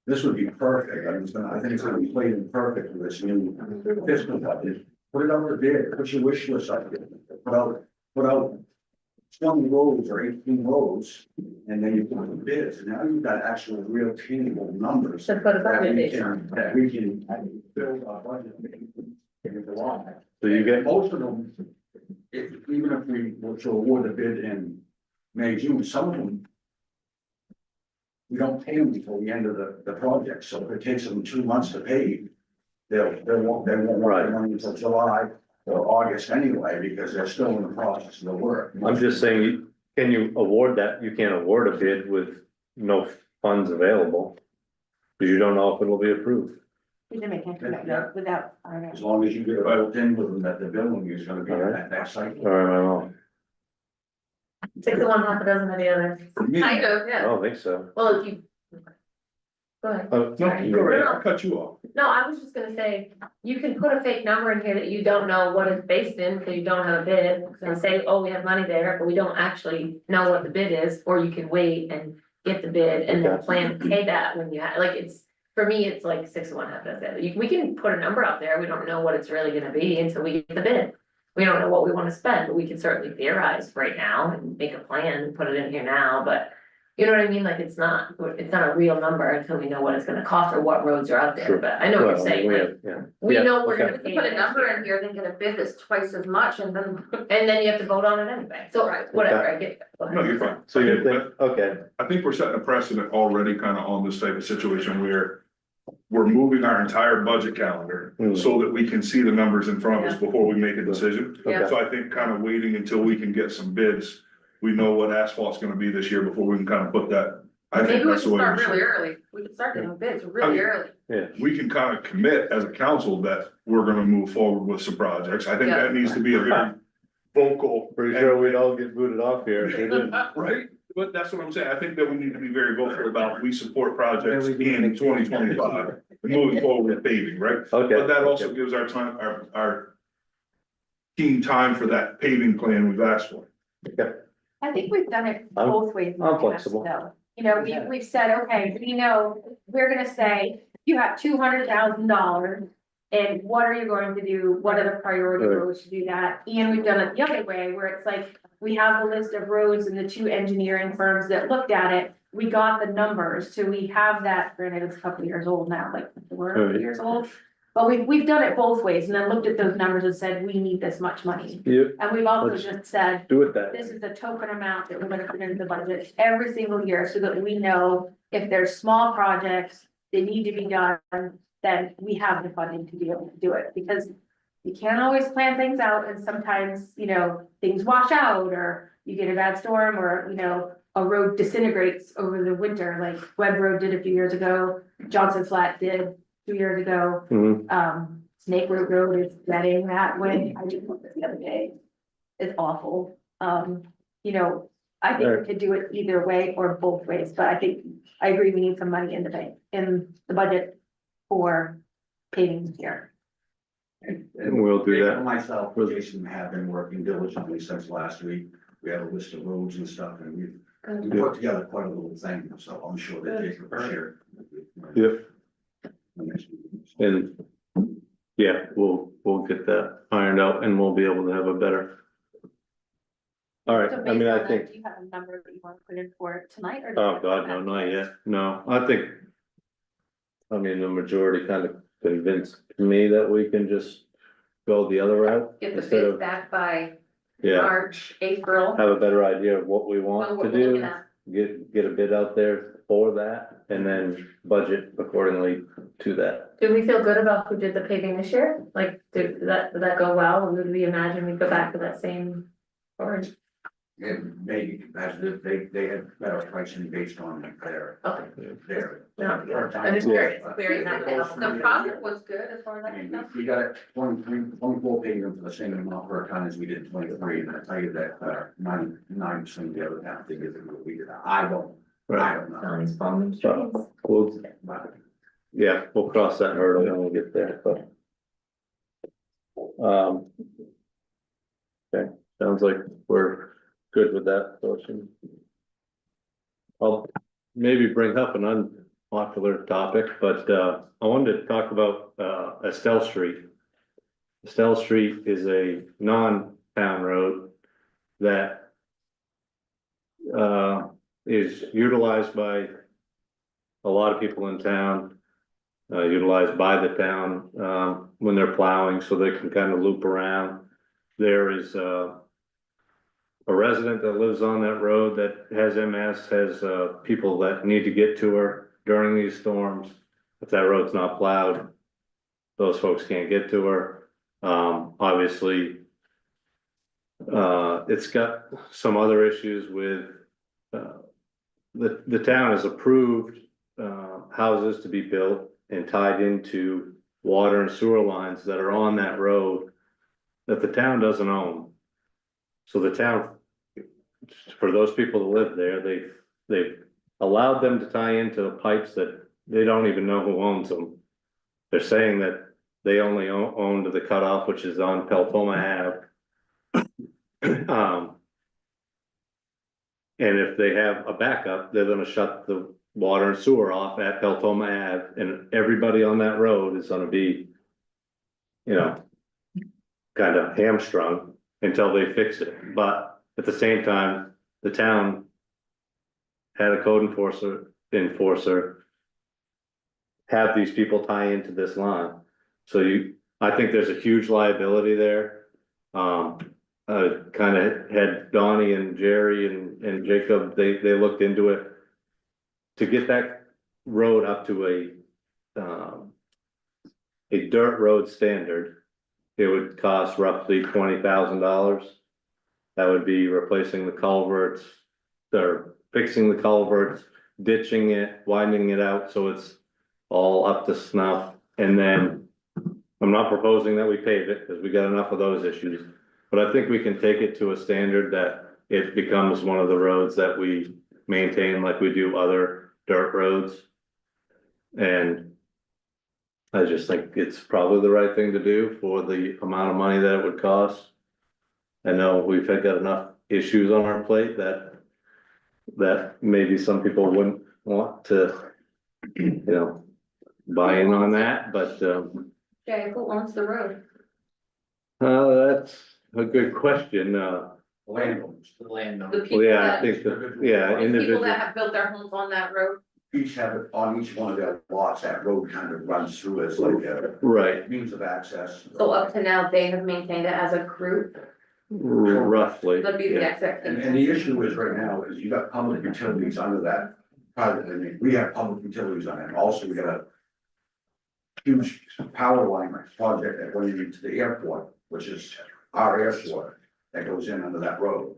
this would be perfect. I think it's gonna be played in perfect with this new fiscal budget. Put it on the bid, put your wish list up, put out 20 roads or 18 roads, and then you put the bids. Now you've got actual real tangible numbers. So put a budget That we can build our budget. in July. So you get, Most of them, even if we were to award the bid in May, June, some of them. We don't pay them before the end of the project, so if it takes them 2 months to pay. They won't want their money until July or August anyway, because they're still in the process of the work. I'm just saying, can you award that? You can't award a bid with no funds available. Cause you don't know if it'll be approved. you can make a commitment without, I don't know. As long as you get it built in with them, that the billing is gonna be at that cycle. Or am I wrong? Take the one, half a dozen of the other. For me, Kind of, I yeah. don't think so. Well, if you. Go ahead. Oh, no, you're right, I'll cut you off. No, I was just gonna say, you can put a fake number in here that you don't know what it's based in, because you don't have a bid. And say, oh, we have money there, but we don't actually know what the bid is, or you can wait and get the bid and then Okay. plan to pay that when you have, like, it's. For me, it's like 6 of one, half dozen of the other. We can put a number out there, we don't know what it's really gonna be until we get the bid. We don't know what we wanna spend, but we can certainly theorize right now and make a plan and put it in here now, but. You know what I mean, like, it's not a real number until we know what it's gonna cost or what roads are out there, Sure. but I know what you're Well, saying, like. yeah. We Yeah, know we're okay. gonna pay. Put a next number year, in here, then get a bid that's twice as much and then. And then you have to vote on it anyway, so whatever, I get. go ahead. No, you're fine. So you think, okay, I think we're setting a precedent already kind of on this type of situation where. We're moving our entire budget calendar Hmm. so that we can see the numbers in front of us before we make a decision. Yeah. So I think kind of waiting until we can get some bids, we know what asphalt's gonna be this year before we can kind of put that. I Maybe think we that's should the way start we really should. early. We could start getting bids really early. We can kind of commit as a council that we're gonna move forward with some projects. I think that needs to be a very vocal. pretty sure we'd all get booted off here if we didn't. Right? but that's what I'm saying, I think that we need to be very vocal about, we support projects Yeah, we do. in 2025, and moving forward with paving, right? Okay. But that also gives our time, our keen time for that paving plan we've asked for. I think we've done it I'm- both ways. in the I'm past, flexible. though. You know, we've said, okay, we know, we're gonna say, you have $200,000. And what are you going to do? What are the priority Right. roads to do that? And we've done it the other way, where it's like, we have the list of roads and the 2 engineering firms that looked at it. We got the numbers, so we have that, granted, it's a couple years old now, like 4 Right. years old. But we've done it both ways, and then looked at those numbers and said, we need this much money. Yep, And we've also Let's- just said, do it that. this is the token amount that we're gonna put into the budget every single year, so that we know if there's small projects that need to be done, then we have the funding to be able to do it, because you can't always plan things out, and sometimes, you know, things wash out, or you get a bad storm, or, you know, a road disintegrates over the winter, like Webb Road did a few years ago, Johnson Flat did 2 years ago. Mhm. Snake Road Road is getting that way. I just looked at it the other day. It's awful. You know, I think we could do it either way or both ways, but I think, I agree, we need some money in the bank, in the budget for paving this year. And We'll do that. Myself, Jason have been working diligently since last week. We have a list of roads and stuff, and we put together quite a little thing, so I'm sure that Jason will share. Yep. And, yeah, we'll get that ironed out and we'll be able to have a better. All right, So I based mean, on I that, think, do you have a number that you want to put in for tonight, or? oh God, no, not yet, no, I think. I mean, the majority kind of convinced me that we can just go the other route. Get the instead bids of back by Yeah, March, April. have a better idea of what we Know want what to we're looking do, at. get a bid out there for that, and then budget accordingly to that. Do we feel good about who did the paving this year? Like, did that go well? Would we imagine we go back to that same? Or, And maybe competitive, they had better pricing based on their, okay, their. no, I'm just curious, clearing that out. The project was good as far as I I can mean, tell. we got 24 paving for the same amount per ton as we did 23, and I tell you that, 99% of the other town think is what we did. I don't know. Donnie's Palm So, Trees. we'll, But yeah, we'll cross that hurdle when we get there, but. Okay, sounds like we're good with that portion. I'll maybe bring up an unpopular topic, but I wanted to talk about Estelle Street. Estelle Street is a non-town road that is utilized by a lot of people in town. Utilized by the town when they're plowing, so they can kind of loop around. There is a resident that lives on that road that has MS, has people that need to get to her during these storms. If that road's not plowed, those folks can't get to her. Obviously, it's got some other issues with the town has approved houses to be built and tied into water and sewer lines that are on that road that the town doesn't own. So the town, for those people that live there, they've allowed them to tie into the pipes that they don't even know who owns them. They're saying that they only own to the cutoff, which is on Peltoma Ave. And if they have a backup, they're gonna shut the water and sewer off at Peltoma Ave, and everybody on that road is gonna be, you know, kind of hamstrung until they fix it. But at the same time, the town had a code enforcer have these people tie into this line. So I think there's a huge liability there. Kind of had Donnie and Jerry and Jacob, they looked into it. To get that road up to a dirt road standard, it would cost roughly $20,000. That would be replacing the culverts, they're fixing the culverts, ditching it, widening it out so it's all up to snuff. And then I'm not proposing that we pave it because we got enough of those issues. But I think we can take it to a standard that it becomes one of the roads that we maintain like we do other dirt roads. And I just think it's probably the right thing to do for the amount of money that it would cost. I know we've got enough issues on our plate that maybe some people wouldn't want to, you know, buy in on that, but, Okay, who owns the road? that's a good question, Landowners, The well, people yeah, I that, think that, yeah, the people individual, that have built their homes on that road. each have it on each one of their lots, that road kind of runs through as like a right, means of access. So up to now, they have maintained it as a group, roughly. that'd be the yeah. expectation. And the issue is right now is you got public utilities under that private, I mean, we have public utilities on it, also we got a huge power line project that went into the airport, which is our airport, that goes in under that road.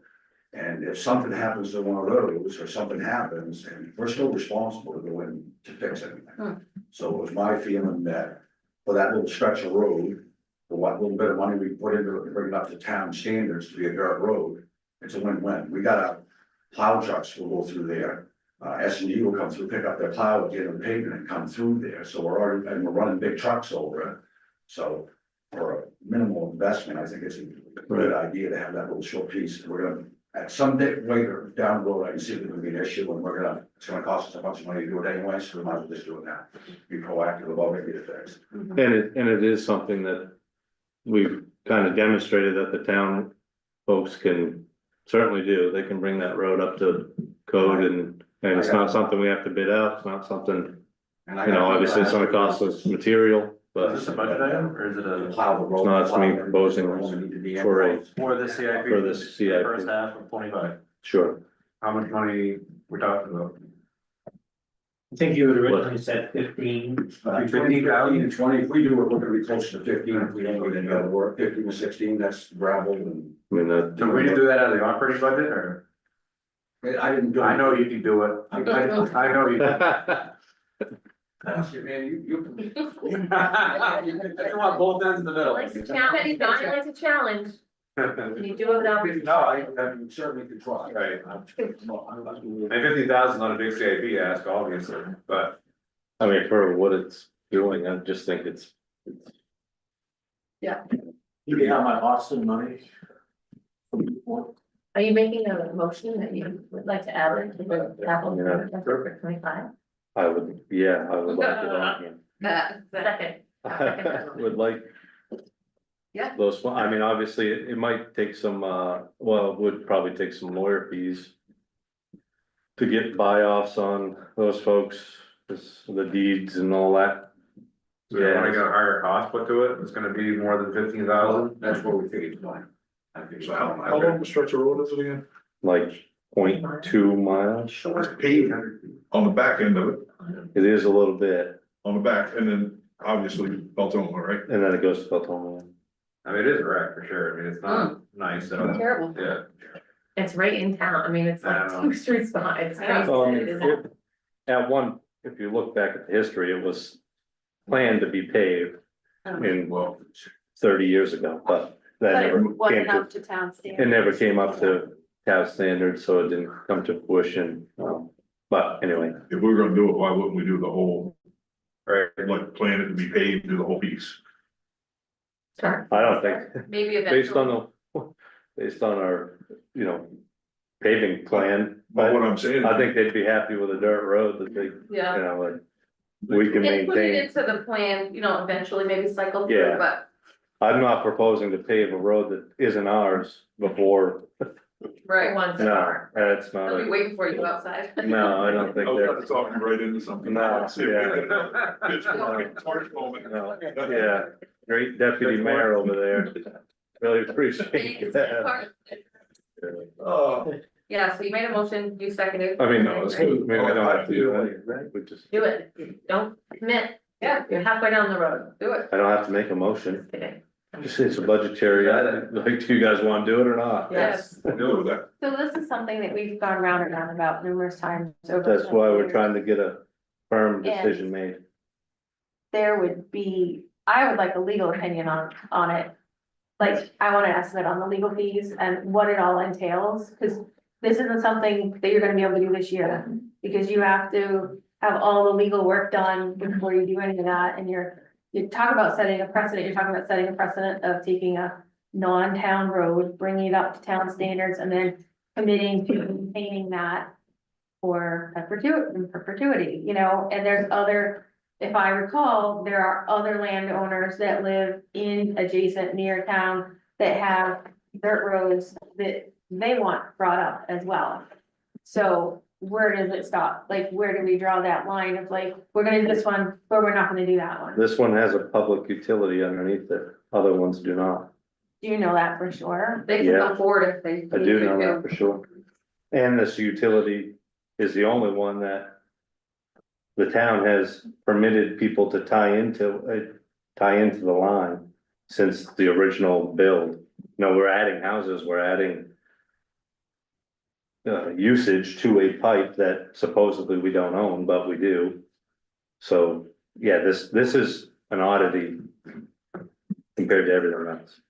And if something happens to one of those, or something happens, and we're still responsible to go in to fix anything. So it was my feeling that for that little stretch of road, for what little bit of money we put into it, to bring it up to town standards to be a dirt road, it's a win-win. We got our plow trucks will go through there. S&D will come through, pick up their plow at the end of the pavement and come through there, so we're already, and we're running big trucks over it. So for a minimal investment, I think it's a good idea to have that little short piece, we're gonna, at some day later down the road, I can see it would be an issue, and it's gonna cost us a bunch of money to do it anyway, so we might as well just do it now. Be proactive about it, get it fixed. And it is something that we've kind of demonstrated that the town folks can certainly do. They can bring that road up to code and it's not something we have to bid out. It's not something, And I you know, obviously it's gonna cost us material, but Is this a budget item or is it a Plow the road. No, it's me proposing for a, for this CIP? For this CIP. First half of 25. sure. How much money we're talking about? I think you had originally said 15. 15,000, 20, if we do it, we're gonna be close to 15, if we don't get any other work, 15 to 16, that's gravel and. I mean, that. So we need to do that out of the operating budget or? I didn't do. I know you can do it. I know you can. Man, you. I want both ends in the middle. Likes to challenge, Donnie likes a challenge, and you do it without. No, I certainly could try. Right. I'm not gonna- And 50,000 is not a big CIP ask, obviously, but I mean, for what it's doing, I just think it's, You have my Austin money. Are you making a motion that you would like to add it to the capital improvement for 25? I would, yeah, I would like it on here. Second. Would like. Yeah. Those, I mean, obviously, it might take some, well, it would probably take some lawyer fees. To get buy-offs on those folks, the deeds and all that. so we wanna get a higher cost put to it. It's gonna be more than 15,000. That's what we figured tonight. I think So how long the stretch of road is it again? Like 0.2 miles. It's paved on the back end of it, It is a little bit, on the back, and then obviously Beltoma, right? and then it goes to Beltoma. I mean, it is a wreck for sure. I mean, it's not nice at all. Terrible. Yeah. It's right in town, I mean, it's I like know. 2 streets behind, it's crazy. It is- At one, if you look back at the history, it was planned to be paved in, well, 30 years ago, but that But never it came wasn't to, up to town it standards. never came up to town standards, so it didn't come to fruition. But anyway, If we were gonna do it, why wouldn't we do the whole, Right. like, plan it to be paved, do the whole piece? Sure. I don't think, Maybe based eventually. on based on our, you know, paving plan, But what but I'm saying. I think they'd be happy with a dirt road that they, you Yeah. know, like, we can And put it maintain. into the plan, you know, eventually maybe cycle Yeah. through, but I'm not proposing to pave a road that isn't ours before, right, Once no, more. that's they'll not, be waiting for you outside. no, I don't think I was about that, to talk you right into something. No, It's torch moment. no, yeah, great deputy mayor over there. Really appreciate that. Oh. Yeah, so you made a motion, you seconded. I mean, no, it's good, maybe we don't have to do that, right? We just, Do it, don't commit, Yeah, you're halfway down the road. do it. I don't have to make a motion, Kidding. just it's a budgetary, like, do you guys wanna do it or not? Yes. Deal with that. So this is something that we've gone round and round about numerous times over. That's the why we're years. trying to get a firm decision made. There would be, I would like a legal opinion on it. Like, I want an estimate on the legal fees and what it all entails, cause this isn't something that you're gonna be able to do this year. Because you have to have all the legal work done before you do any of that, and you talk about setting a precedent, you're talking about setting a precedent of taking a non-town road, bringing it up to town standards, and then committing to maintaining that for perpetuity, you know, and there's other, if I recall, there are other landowners that live in adjacent near town that have dirt roads that they want brought up as well. So where does it stop? Like, where do we draw that line of like, we're gonna do this one, but we're not gonna do that one? This one has a public utility underneath it, other ones do not. Do you know that for sure? They can Yeah. come forward if they. I do know that for sure. And this utility is the only one that the town has permitted people to tie into the line since the original build. No, we're adding houses, we're adding usage to a pipe that supposedly we don't own, but we do. So, yeah, this is an oddity compared to everything else.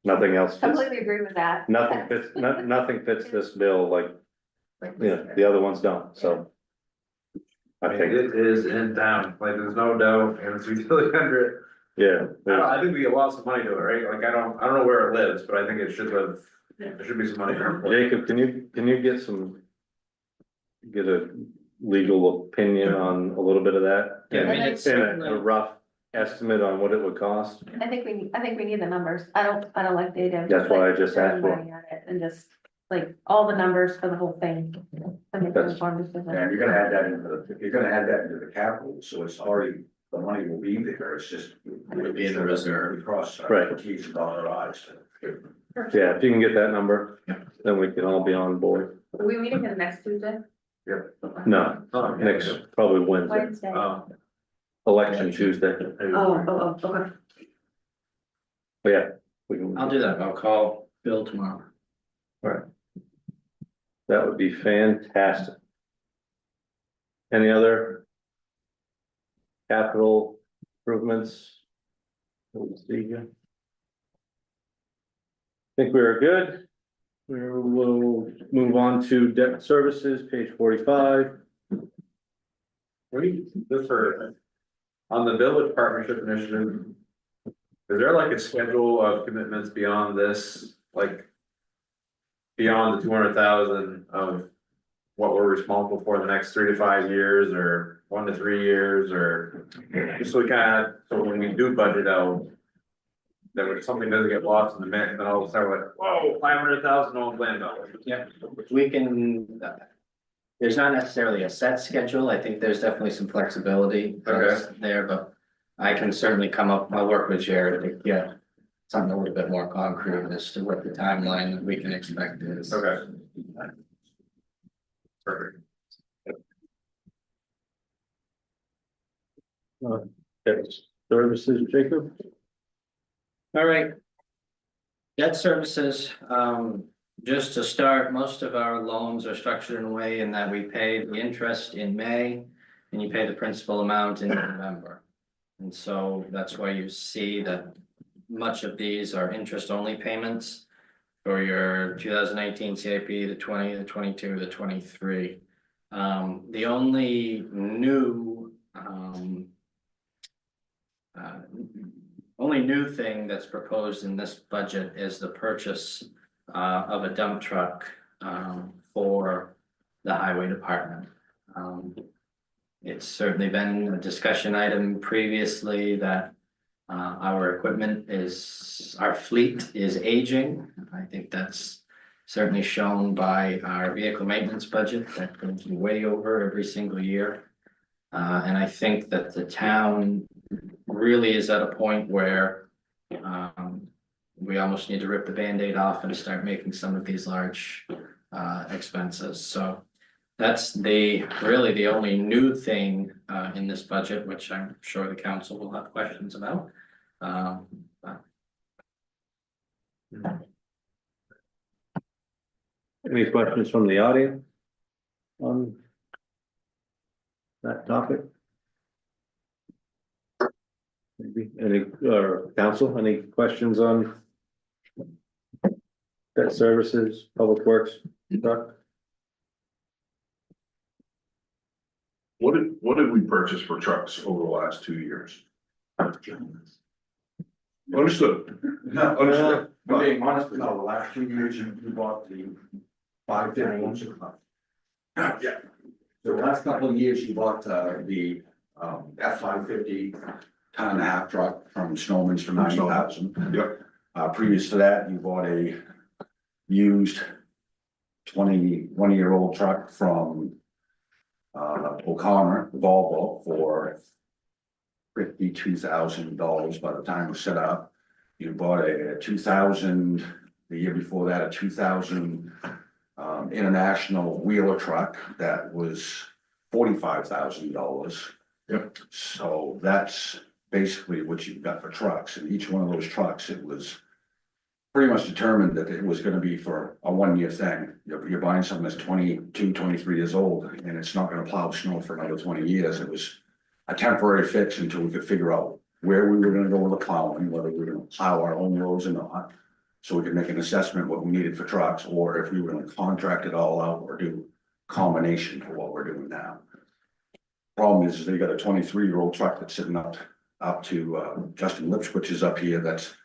Nothing else fits, Completely agree with that. nothing fits this bill like, the other ones don't, so. I think, It is in town, like, there's no doubt, and it's utility under it. yeah, I think we get lots of money to it, right? Like, I don't know where it lives, but I think it should live, there should be some money there. Jacob, can you get a legal opinion on a little bit of that? Yeah, I mean, And it's And certainly, a rough estimate on what it would cost? I think we need the numbers. I don't like the idea of. That's why I just throwing asked for money at it and just like all the numbers for the whole thing. To make an That's- informed decision. And you're gonna add that into the capital, so it's already, the money will be there, it's just. It'll be in the reserve. Cross. Right. T's and dot our i's. Yeah, if you can get that number, then we can all be on board. Are we meeting here next Tuesday? No, Oh, yeah. next, probably Wednesday, Wednesday. election Tuesday. Okay. But yeah, we can. I'll do that, I'll call Bill tomorrow. That would be fantastic. Any other capital improvements? Let's see here. Think we're good. We'll move on to debt services, page 45. On the village partnership initiative. Is there like a schedule of commitments beyond this, like? Beyond the 200,000 of what we're responsible for the next 3 to 5 years, or 1 to 3 years, or just so we so when we do budget out. That when something doesn't get lost in the mix, then all of a sudden we're like, whoa, 500,000 on land dollars. Yeah, we can, there's not necessarily a set schedule, I think there's definitely some flexibility there, but I can certainly come up, I'll work with Jared to get something a little bit more concrete as to what the timeline that we can expect is. Okay. Perfect. Debt services, Jacob? All right. Debt services, just to start, most of our loans are structured in a way in that we pay the interest in May and you pay the principal amount in November. And so that's why you see that much of these are interest-only payments for your 2019 CIP, the 20, the 22, the 23. The only new thing that's proposed in this budget is the purchase of a dump truck for the highway department. It's certainly been a discussion item previously that our fleet is aging. I think that's certainly shown by our vehicle maintenance budget that goes way over every single year. And I think that the town really is at a point where we almost need to rip the Band-Aid off and start making some of these large expenses. So that's really the only new thing in this budget, which I'm sure the council will have questions about. Any questions from the audience on that topic? Maybe any, or council, any questions on debt services, public works? What did we purchase for trucks over the last 2 years? Understood. No, Understood. but being honest, no, the last 2 years you bought the 550. Yeah. The last couple of years you bought the F-550 ton-and-a-half truck from Snowman's for 90,000. Yep. Previous to that, you bought a used 21-year-old truck from O'Connor, Volvo, for $52,000 by the time it was set up. You bought a 2000, the year before that, a 2000 International Wheeler truck that was $45,000. Yep. So that's basically what you've got for trucks, and each one of those trucks, it was pretty much determined that it was gonna be for a 1-year thing. You're buying something that's 22, 23 years old, and it's not gonna plow snow for another 20 years. It was a temporary fix until we could figure out where we were gonna go with the plowing, whether we were gonna plow our own roads or not. So we could make an assessment what we needed for trucks, or if we were gonna contract it all out or do combination for what we're doing now. Problem is they got a 23-year-old truck that's sitting up to Justin Lipswitch is up here, that's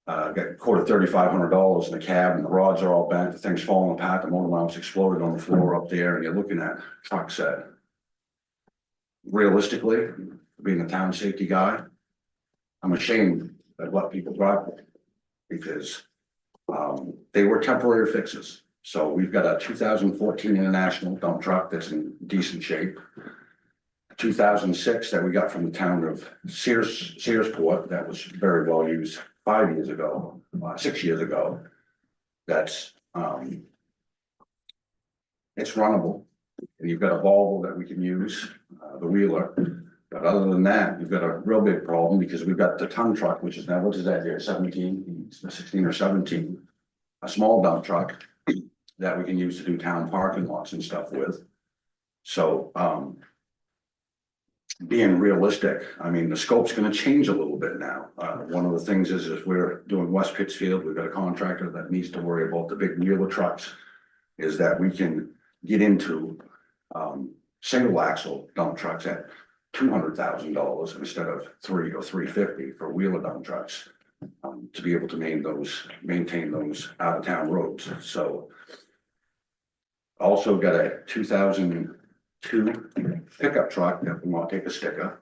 got quoted $3,500 in the cab, and the rods are all bent, the thing's falling apart, the motor mounts exploded on the floor up there, and you're looking at truck set. Realistically, being a town safety guy, I'm ashamed of what people drive with, because they were temporary fixes. So we've got a 2014 International dump truck that's in decent shape. 2006 that we got from the town of Searsport, that was very well used 5 years ago, 6 years ago. That's it's runnable, and you've got a Volvo that we can use, the Wheeler. But other than that, you've got a real big problem, because we've got the ton truck, which is now, what is that here, 16 or 17, a small dump truck that we can use to do town parking lots and stuff with. So, being realistic, I mean, the scope's gonna change a little bit now. One of the things is if we're doing West Pittsfield, we've got a contractor that needs to worry about the big wheeler trucks. Is that we can get into, single axle dump trucks at $200,000 instead of $300 or $350 for wheeler dump trucks. To be able to maintain those out of town roads, so. Also got a 2002 pickup truck that we want to take a sticker.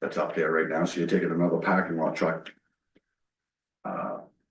That's up there right now, so you're taking another parking lot truck.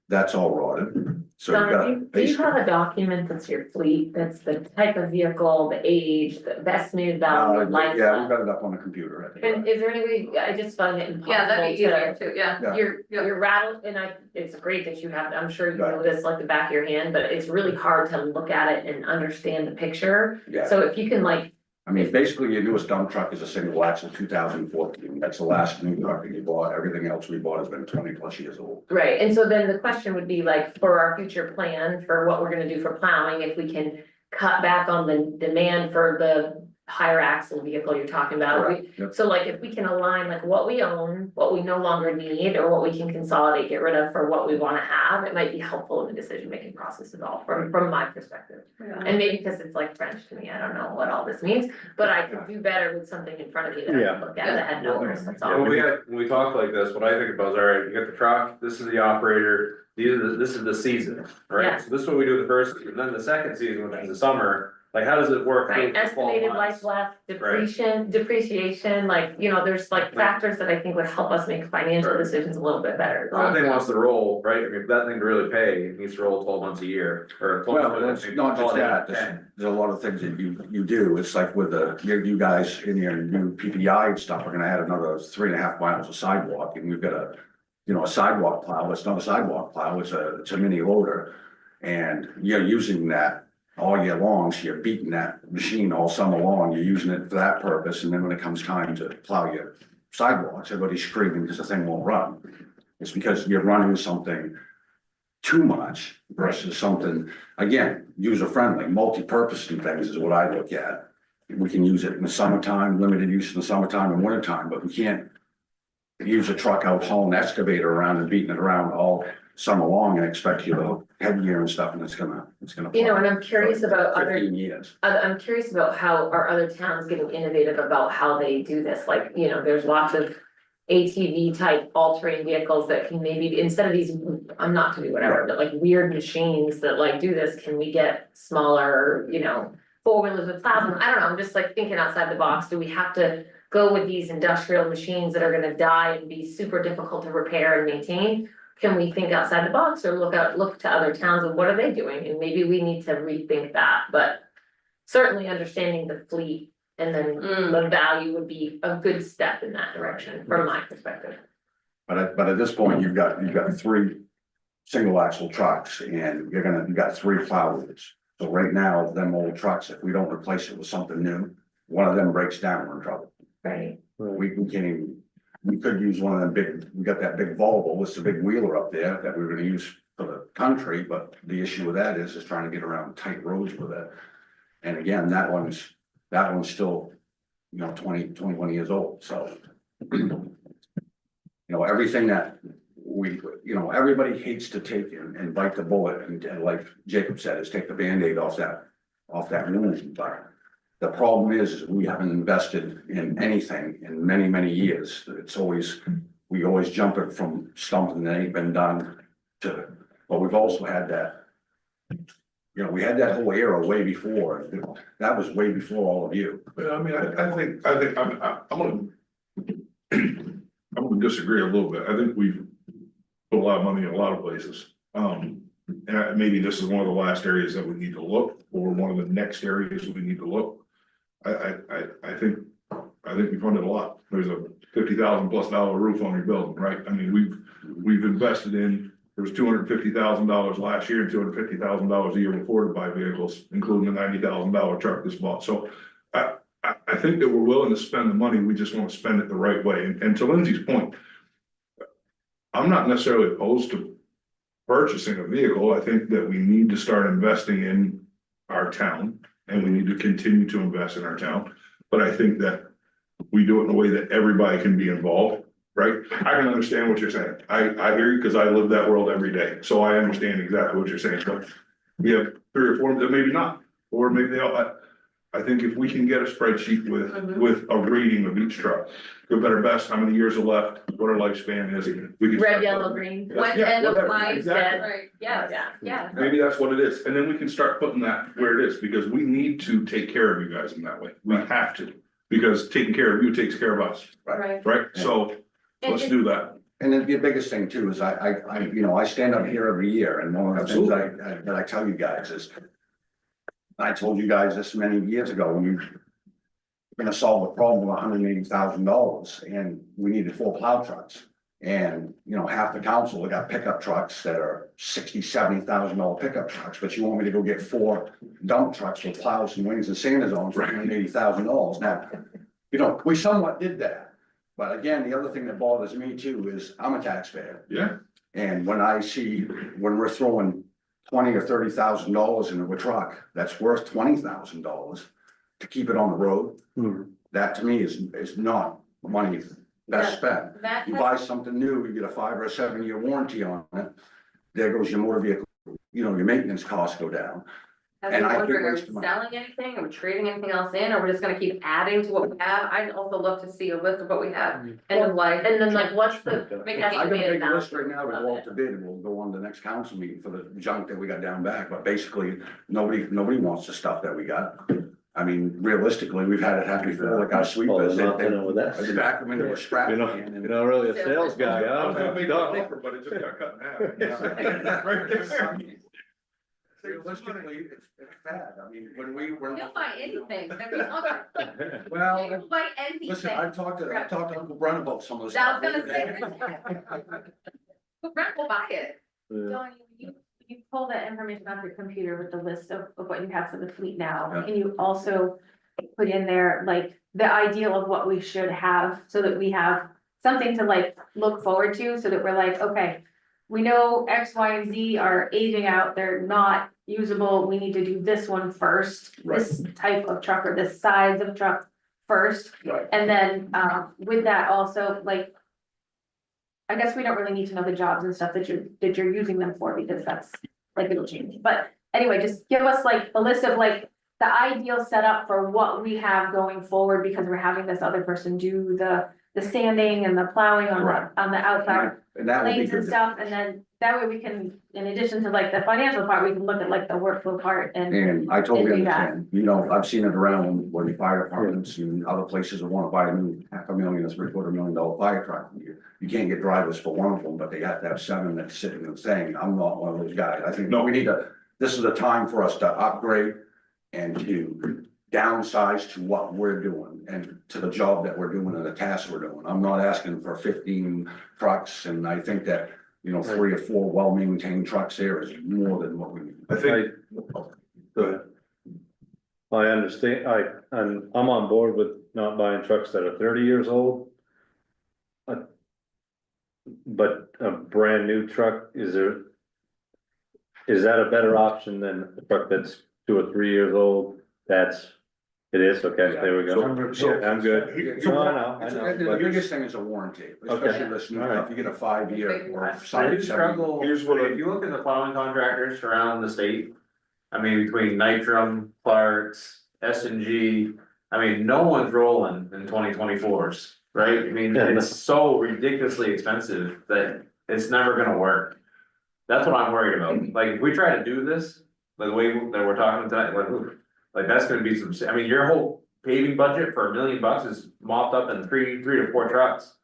That's all rotted, so you Donna, got. do you have a document that's your fleet, that's the type of vehicle, the age, the estimated value, life? Yeah, we've got it up on the computer, I think. And is there any way, I just find it impossible Yeah, that'd be easier to. too, yeah. You're rattled, and it's great that you have, I'm sure you know this like the back of your hand, but it's really hard to look at it and understand the picture. Yeah, So if you can like, I mean, basically your newest dump truck is a single axle 2014, that's the last new truck that you bought, everything else we bought has been 20+ years old. right, and so then the question would be like, for our future plan, for what we're gonna do for plowing, if we can cut back on the demand for the higher axle vehicle you're talking about. Correct, yep. So like if we can align like what we own, what we no longer need, or what we can consolidate, get rid of for what we wanna have, it might be helpful in the decision-making process at all, from my perspective. And maybe because it's like French to me, I don't know what all this means, but I could do better with something in front of me that I Yeah. can look at that had numbers, that's Yeah, all. when we talk like this, what I think about is, all right, you got the truck, this is the operator, this is the season, Yeah. right? So this is what we do the first, and then the second season, which is the summer, like, how does it work? Right, through the 12 estimated months? life left, depreciation, like, you know, there's like factors that I think would help us make financial Right. decisions a little bit better. That thing wants to roll, right? I mean, for that thing to really pay, it needs to roll 12 months a year, or 12 Well, it's not just that, there's a lot of things that you do, it's like with you guys in your new PPI and stuff, we're gonna add another 3.5 miles of sidewalk, and we've got a sidewalk plow, it's not a sidewalk plow, it's a mini loader. And you're using that all year long, so you're beating that machine all summer long, you're using it for that purpose, and then when it comes time to plow your sidewalks, everybody's screaming because the thing won't run. It's because you're running something too much versus something, again, user-friendly, multi-purpose and things is what I look at. We can use it in the summertime, limited use in the summertime and wintertime, but we can't use a truck out hauling an excavator around and beating it around all some along and expect you to headgear and stuff, and it's gonna. You know, and I'm curious about other, 15 years. I'm curious about how are other towns getting innovative about how they do this, like, you know, there's lots of. ATV type all-terrain vehicles that can maybe, instead of these, I'm not to do whatever, but like weird machines that like do this, can we get smaller, you know? Four-wheelers with plows, I don't know, I'm just like thinking outside the box, do we have to go with these industrial machines that are gonna die and be super difficult to repair and maintain? Can we think outside the box or look to other towns and what are they doing, and maybe we need to rethink that, but. Certainly understanding the fleet and then the value would be a good step in that direction, from my perspective. But at this point, you've got 3 single axle trucks and you've got 3 plow wheels. So right now, them old trucks, if we don't replace it with something new, one of them breaks down, we're in trouble. Right. We can't even, we could use one of them big, we got that big Volvo, it's a big wheeler up there that we were gonna use for the country, but the issue with that is trying to get around tight roads with it. And again, that one's still, you know, 21 years old, so. You know, everything that we, you know, everybody hates to take and bite the bullet and like Jacob said, is take the Band-Aid off that wound, but. The problem is we haven't invested in anything in many, many years. It's always, we always jump it from something that ain't been done to, but we've also had that. You know, we had that whole era way before, that was way before all of you. But I mean, I think, I'm gonna disagree a little bit. I think we've put a lot of money in a lot of places. And maybe this is one of the last areas that we need to look, or one of the next areas we need to look. I think we funded a lot. There's a $50,000+ roof on your building, right? I mean, we've invested in, there was $250,000 last year and $250,000 a year before to buy vehicles, including the $90,000 truck this bought. So I think that we're willing to spend the money, we just want to spend it the right way. And to Lindsay's point, I'm not necessarily opposed to purchasing a vehicle. I think that we need to start investing in our town and we need to continue to invest in our town. But I think that we do it in a way that everybody can be involved, right? I can understand what you're saying. I hear you because I live that world every day. So I understand exactly what you're saying. But we have 3 or 4 that maybe not, or maybe they all. I think if we can get a spreadsheet with a rating of each truck, good, better, best, how many years are left, what our lifespan is, we can. Red, yellow, green. When's Yeah, end of whatever, life, exactly. right, yes, yeah. Maybe that's what it is, and then we can start putting that where it is, because we need to take care of you guys in that way, we have to. Because taking care of you takes care of us, Right. right? So let's do that. And then the biggest thing too is you know, I stand up here every year and one of the things that I tell you guys is. I told you guys this many years ago, we're gonna solve the problem with $180,000 and we needed 4 plow trucks. And, you know, half the council, we got pickup trucks that are $60,000-$70,000 pickup trucks, but you want me to go get 4 dump trucks with plows and wings and sanders on for $180,000. Now, you know, we somewhat did that. But again, the other thing that bothers me too is I'm a taxpayer. Yeah. And when I see, when we're throwing $20,000 or $30,000 into a truck, that's worth $20,000 to keep it on the road. That to me is not money best spent. That You has- buy something new, you get a 5 or 7 year warranty on it. There goes your motor vehicle, you know, your maintenance costs go down. As And we I think wondering, are we waste of money. selling anything, are we trading anything else in, or we're just gonna keep adding to what we have? I'd also love to see a list of what we have, end of life. And then like, what's the? Make I got a estimated big value list right now to of go it? up to bid, and we'll go on to the next council meeting for the junk that we got down back, but basically, nobody wants the stuff that we got. I mean, realistically, we've had it happen before, like our sweepers, Well, nothing with that. they back them into a scrap You're can and. not really a sales guy, I was gonna huh? make that offer, but it just got cut in half. Right there. Realistically, it's bad, I mean, when we. You'll buy anything, I mean, Well, you'll buy anything. listen, I've talked to Uncle Brent about some of this. I was stuff. gonna say. Brent will buy it. Dawn, you pull that information off your computer with the list of what you have for the fleet now, Yeah. and you also put in there, like, the ideal of what we should have, so that we have something to like look forward to, so that we're like, okay, we know X, Y, and Z are aging out, they're not usable, we need to do this one first, this type of truck or this size of truck first. Right. And then, with that also, like, I guess we don't really need to know the jobs and stuff that you're using them for, because that's, like, it'll change, but anyway, just give us like a list of like the ideal setup for what we have going forward, because we're having this other person do the sanding and the plowing on the outside And that would be lanes and good. stuff, and then that way we can, in addition to like the financial part, we can look at like the workflow part and. And I totally And do that. understand, you know, I've seen it around when the fire departments and other places that wanna buy a new $500,000 or $750,000 fire truck. You can't get drivers for one of them, but they have to have 7 that's sitting and saying, I'm not one of those guys. I think, no, we need to, this is the time for us to upgrade and to downsize to what we're doing and to the job that we're doing and the tasks we're doing. I'm not asking for 15 trucks, and I think that, you know, 3 or 4 well-maintained trucks there is more than what we need. I think, go ahead. I understand, I'm on board with not buying trucks that are 30 years old. But a brand new truck, is that a better option than a truck that's 2 or 3 years old? It is, okay, there we go. So- I'm good. So, No, I know, The but- biggest thing is a warranty, especially this new stuff. You get a 5-year or I 7 do struggle, Here's what I- if you look at the plowing contractors around the state. I mean, between Nitram, Clark's, S&G, I mean, no one's rolling in 2024s, right? I mean, it's so ridiculously expensive that it's never gonna work. That's what I'm worried about, like, if we try to do this, the way that we're talking tonight, like, that's gonna be some, I mean, your whole paving budget for $1 million is mopped up in three to 4 trucks.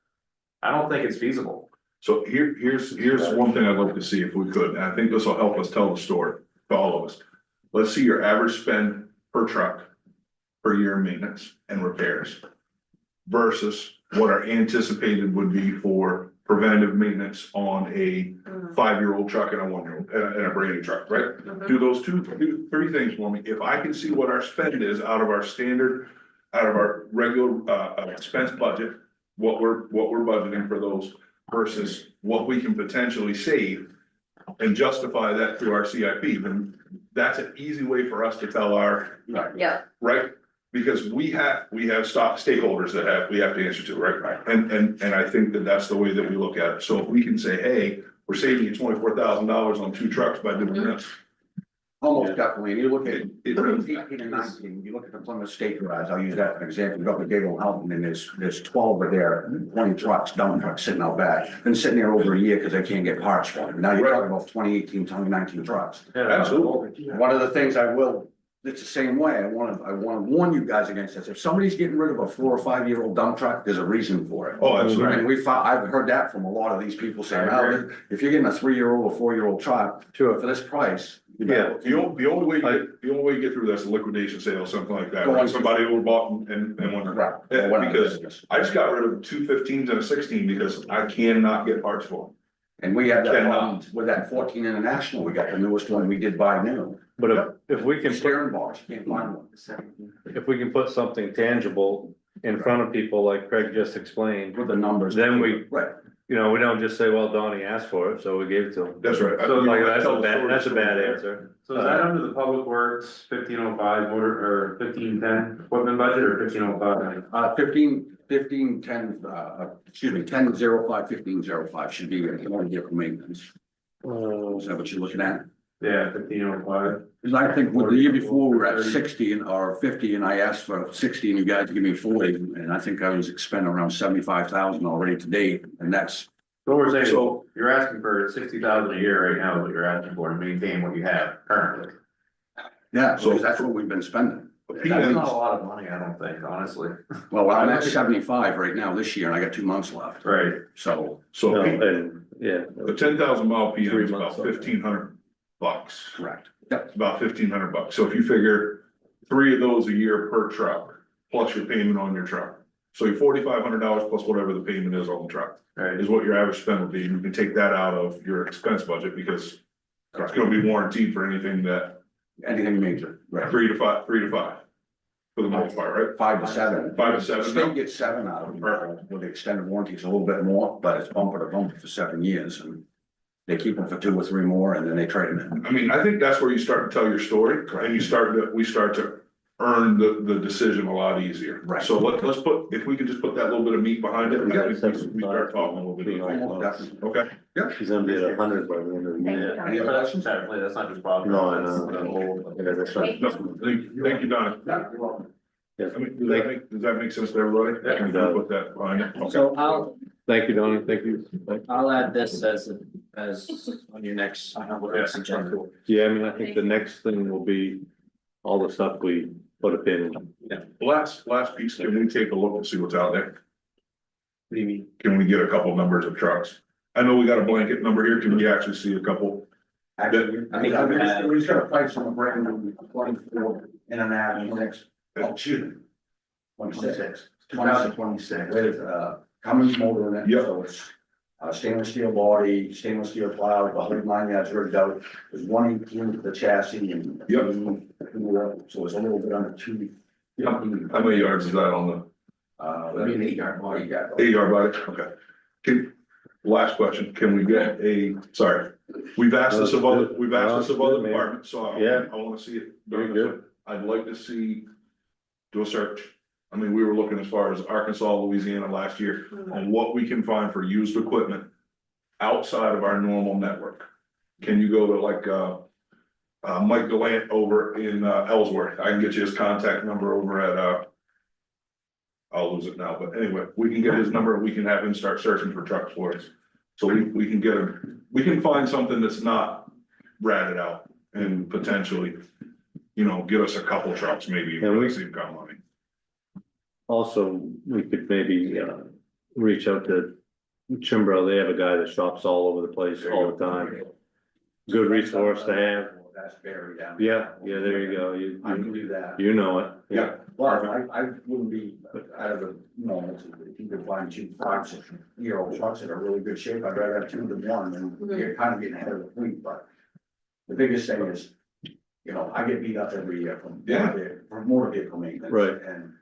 I don't think it's feasible. So here's one thing I'd like to see if we could, and I think this will help us tell the story to all of us. Let's see your average spend per truck per year in maintenance and repairs versus what our anticipated would be for preventative maintenance on a 5-year-old truck and a 1-year-old, and a brand new truck, right? Do those 3 things for me. If I can see what our spend is out of our standard, out of our regular, expense budget, what we're budgeting for those versus what we can potentially save and justify that through our CIP, then that's an easy way for us to tell our, Yeah, right? Because we have stock stakeholders that we have to answer to, right? Right. And I think that that's the way that we look at it. So if we can say, hey, we're saving you $24,000 on 2 trucks by doing this. Almost definitely, and you look at It- 18 and 19, you look at the Plymouth State Garage, I'll use that for an example, you go up to Gable Helton, and there's 12 of there, 20 trucks, dump trucks sitting out back, been sitting there over a year because they can't get parts for them, now you're Right. talking about 2018, 2019 trucks. Absolutely. One of the things it's the same way, I wanna warn you guys against this, if somebody's getting rid of a 4 or 5-year-old dump truck, there's a reason for it. Oh, absolutely. And I've heard that from a lot of these people saying, well, if you're getting a 3-year-old or 4-year-old truck, Sure. for this price. you Yeah. better- The only way you get through this is a liquidation sale, something like that, Go on. right? Somebody who bought and went. Right. Yeah, We're not because business. I just got rid of 2 15s and a 16 because I cannot get parts for them. And we had that Cannot. problem with that 14 International, we got the newest one we did buy new. But if we can, Steering box, you can't find one. if we can put something tangible in front of people like Craig just explained, With the numbers. Then we- Right. you know, we don't just say, well, Donnie asked for it, so we gave it to him. That's right. So, Like, that's a bad answer. So is that under the public works 1505 motor or 1510 equipment budget or 1505? 1510, excuse me, 1005, 1505 should be one vehicle maintenance. Is that what you're looking at? Yeah, 1505. Because I think with the year before, we were at 60 or 50, and I asked for 60, and you guys give me 40, and I think I was expending around 75,000 already to date, and that's. So we're saying, So- you're asking for 60,000 a year right now, is what you're asking for to maintain what you have currently. Yeah, so that's what we've been spending. That's not a lot of money, I don't think, honestly. Well, I'm at 75 right now this year, and I got 2 months left, Right. so. So No, and, yeah. the 10,000 mile PM 3 is about months. $1,500. Correct. It's about $1,500. So if you figure 3 of those a year per truck, plus your payment on your truck. So your $4,500 plus whatever the payment is on the truck Right. is what your average spend would be. You can take that out of your expense budget because it's gonna be warranted for anything that Anything major, right? 3 to 5 for the most part, right? 5 to 7. 5 to 7. State gets 7 out of it, with the extended warranty, it's a little bit more, but it's bumper to bumper for 7 years, and they keep them for 2 or 3 more, and then they trade them in. I mean, I think that's where you start to tell your story and we start to earn the decision a lot easier. Right. So let's put, if we can just put that little bit of meat behind it, we start talking a little bit. Okay, She's gonna be at 100 by the end of the Thank you, year. Tony. Yeah, but that's exactly, that's not just Bob. No, I That's know. the whole- Yeah, that's right. no, thank you, Donna. Yeah. I mean, does that make sense to everybody? Yeah. Can we put that behind it? Okay. So I'll, Thank you, Donnie, thank you. I'll add this as on your next agenda. Yeah, I mean, I think the next thing will be all the stuff we put a pin in. Last piece, can we take a look and see what's out there? What do you mean? Can we get a couple numbers of trucks? I know we got a blanket number here, can we actually see a couple? Actually, I think we have- we just got a price on a brand new 24 International next, excuse me. 26, 2026, with, Cummins motor in it. Yep. So it's, stainless steel body, stainless steel plow, the whole 9 yards rigged out. There's 118 for the chassis and. Yep. So it's a little bit under 2. How many yards is that on It'd be an 8 yard body. the 8 yard body? Okay. Last question, can we get sorry, we've asked this of other departments, so Yeah. I wanna see it. Very good. I'd like to see, do a search. I mean, we were looking as far as Arkansas, Louisiana last year, on what we can find for used equipment outside of our normal network. Can you go to like, Mike Delant over in, Ellsworth? I can get you his contact number over at, I'll lose it now, but anyway, we can get his number, we can have him start searching for trucks for us. So we can get we can find something that's not ratted out and potentially, get us a couple trucks, maybe, And for we- the same kind of money. Also, we could maybe, reach out to Chimbro, they have a guy that shops all over the place all the time. Good resource to have. That's buried down. Yeah, there you go, I can do that. you know it. Yeah, well, I wouldn't be out of the, if you could find 2 5-6-year-old trucks that are really good shape, I'd rather have 2 than 1, and you're kind of getting ahead of the fleet, but. The biggest thing is, I get beat up every year from motor vehicle maintenance. Right. And,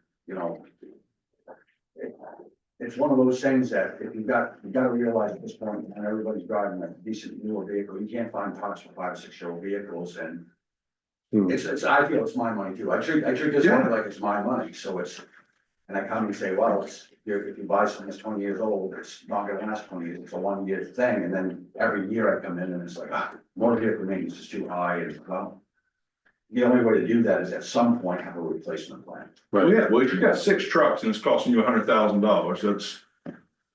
it's one of those things that if you gotta realize at this point, and everybody's driving a decent newer vehicle, you can't find parts for 5 or 6-year-old vehicles, and. Hmm. I feel it's my money too. I treat this money like it's my money, so it's. And I come and say, well, if you buy something that's 20 years old, it's not gonna last 20 years, it's a 1-year thing, and then every year I come in and it's like, motor vehicle maintenance is too high, and well. The only way to do that is at some point have a replacement plan. Well, yeah, well, if you got 6 trucks and it's costing you $100,000, that's,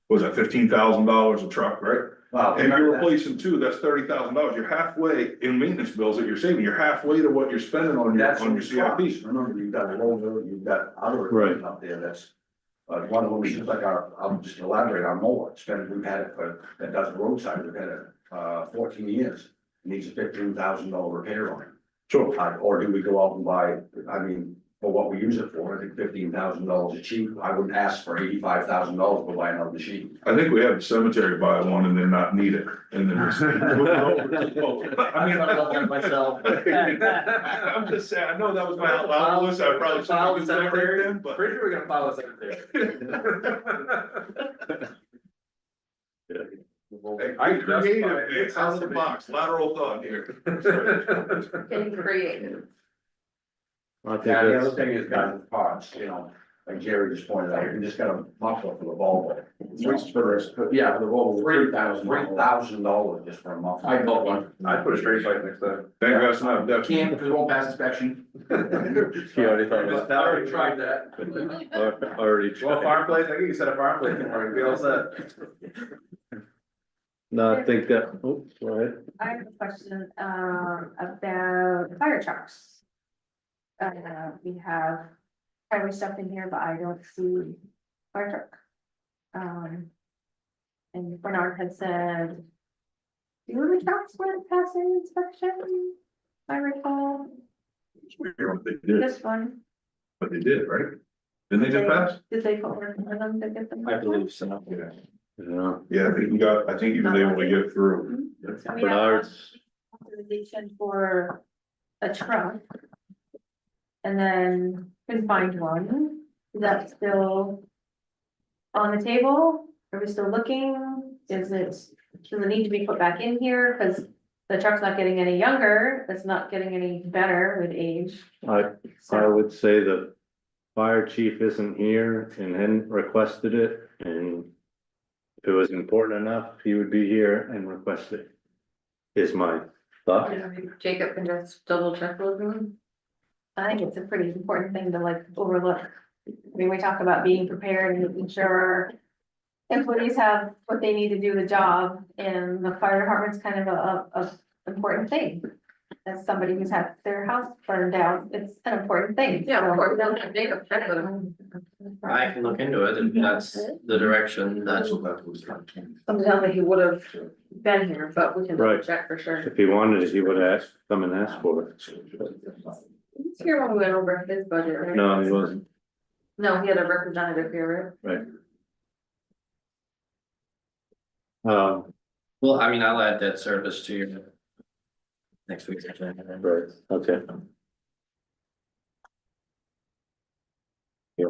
was that $15,000 a truck, right? Well, And you're replacing 2, that's $30,000. You're halfway in maintenance bills that you're saving. You're halfway to what you're spending on that's your what CIP. Remember, you've got a loader, you've got other equipment up there that's. One of them is like I'll just elaborate, our mower, we've had it that does roadside, we've had it 14 years. Needs a $15,000 repair on it. Sure. Or do we go out and buy, for what we use it for, I think $15,000 is cheap. I wouldn't ask for $85,000 to buy another machine. I think we had the cemetery buy one and then not need it, and then just. I mean, myself. I'm just saying, I know that was my outlaw list, I probably File the shouldn't have used that cemetery. right then, but. Pretty sure we're gonna file a cemetery. I created it, it's out of the box, lateral thought here. Getting creative. I think Yeah, the other that's, thing is guys with parts, like Jerry just pointed out, you just got a muffler for the Volvo. Yeah, the Volvo. $3,000 just for a muffler. I bought one. I'd put a straight pipe next to it. Thank God it's not that. Can't, because it won't pass inspection. he already thought it I already tried that. was, already. Well, farm place, I think you said a farm place, or we all set. No, I think that, oh, go ahead. I have a question, about fire trucks. We have highway stuff in here, but I don't see fire truck. And Bernard had said. Do the trucks went passing inspection? I recall, They did, this one, but they did, right? Didn't they just pass? did they put work for them to get them? I believe so. Yeah, Yeah, I think he was able to get through. We have Bernard's, authorization for a truck. And then couldn't find one, is that still on the table? Are we still looking? Does it need to be put back in here? Cause the truck's not getting any younger, it's not getting any better with age. I So, would say the fire chief isn't here and hadn't requested it, and if it was important enough, he would be here and request it. Is my thought. Jacob can just double check with them. I think it's a pretty important thing to like overlook. I mean, we talk about being prepared and making sure employees have what they need to do the job, and the fire department's kind of a important thing. As somebody who's had their house burned down, it's an important thing. Yeah, of So- course, they'll have Jacob check with them. I can look into it, if that's the direction, that's. Something tells me he would have been here, but we can double Right. check for sure. If he wanted it, he would have come and asked for it. He's here when we went over his budget, right? No, he wasn't. No, he had a representative here, right? Well, I mean, I'll add that service to your. Next week's agenda. Right, okay. Yep.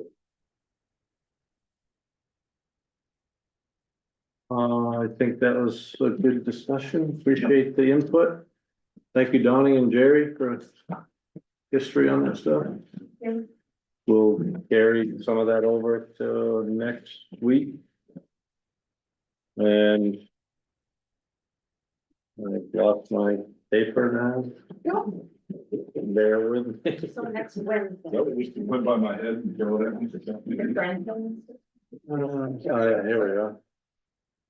I think that was a good discussion. Appreciate the input. Thank you, Donnie and Jerry, for history on that stuff. Yeah. We'll carry some of that over to next week. And I've lost my paper now. Bear with me. So next Wednesday. Went by my head and go there. Your grandparents? Oh, yeah, here we go.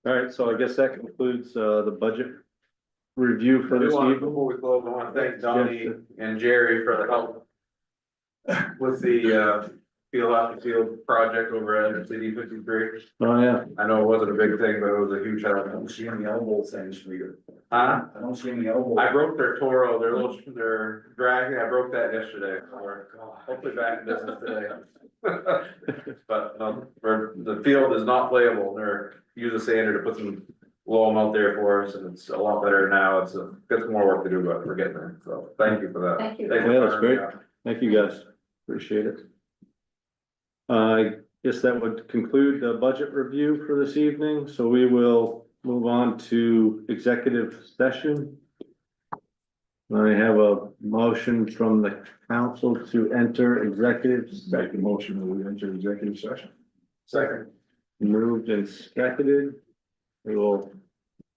All right, so I guess that concludes, the budget review for I do this want, evening. before we close, I wanna thank Donnie and Jerry for the help with the, field after field project over at City 53. Oh, yeah, I know it wasn't a big thing, but it was a huge help. I don't see any elbow things for you. Huh? I don't see any elbow. I broke their Toro, their dragging, I broke that yesterday, or hopefully back in business today. But, the field is not playable, they're use a sander to put some loam out there for us, and it's a lot better now, it's got some more work to do, but we're getting there, so thank you for that. Thank you. Thank you Yeah, for that's hiring me great. out. Thank you, guys. Appreciate it. I guess that would conclude the budget review for this evening, so we will move on to executive session. I have a motion from the council to enter executive Make session. the motion that we enter executive session. Second. Moved and seconded. We will,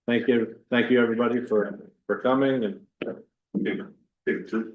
thank you, everybody for coming and. Take two.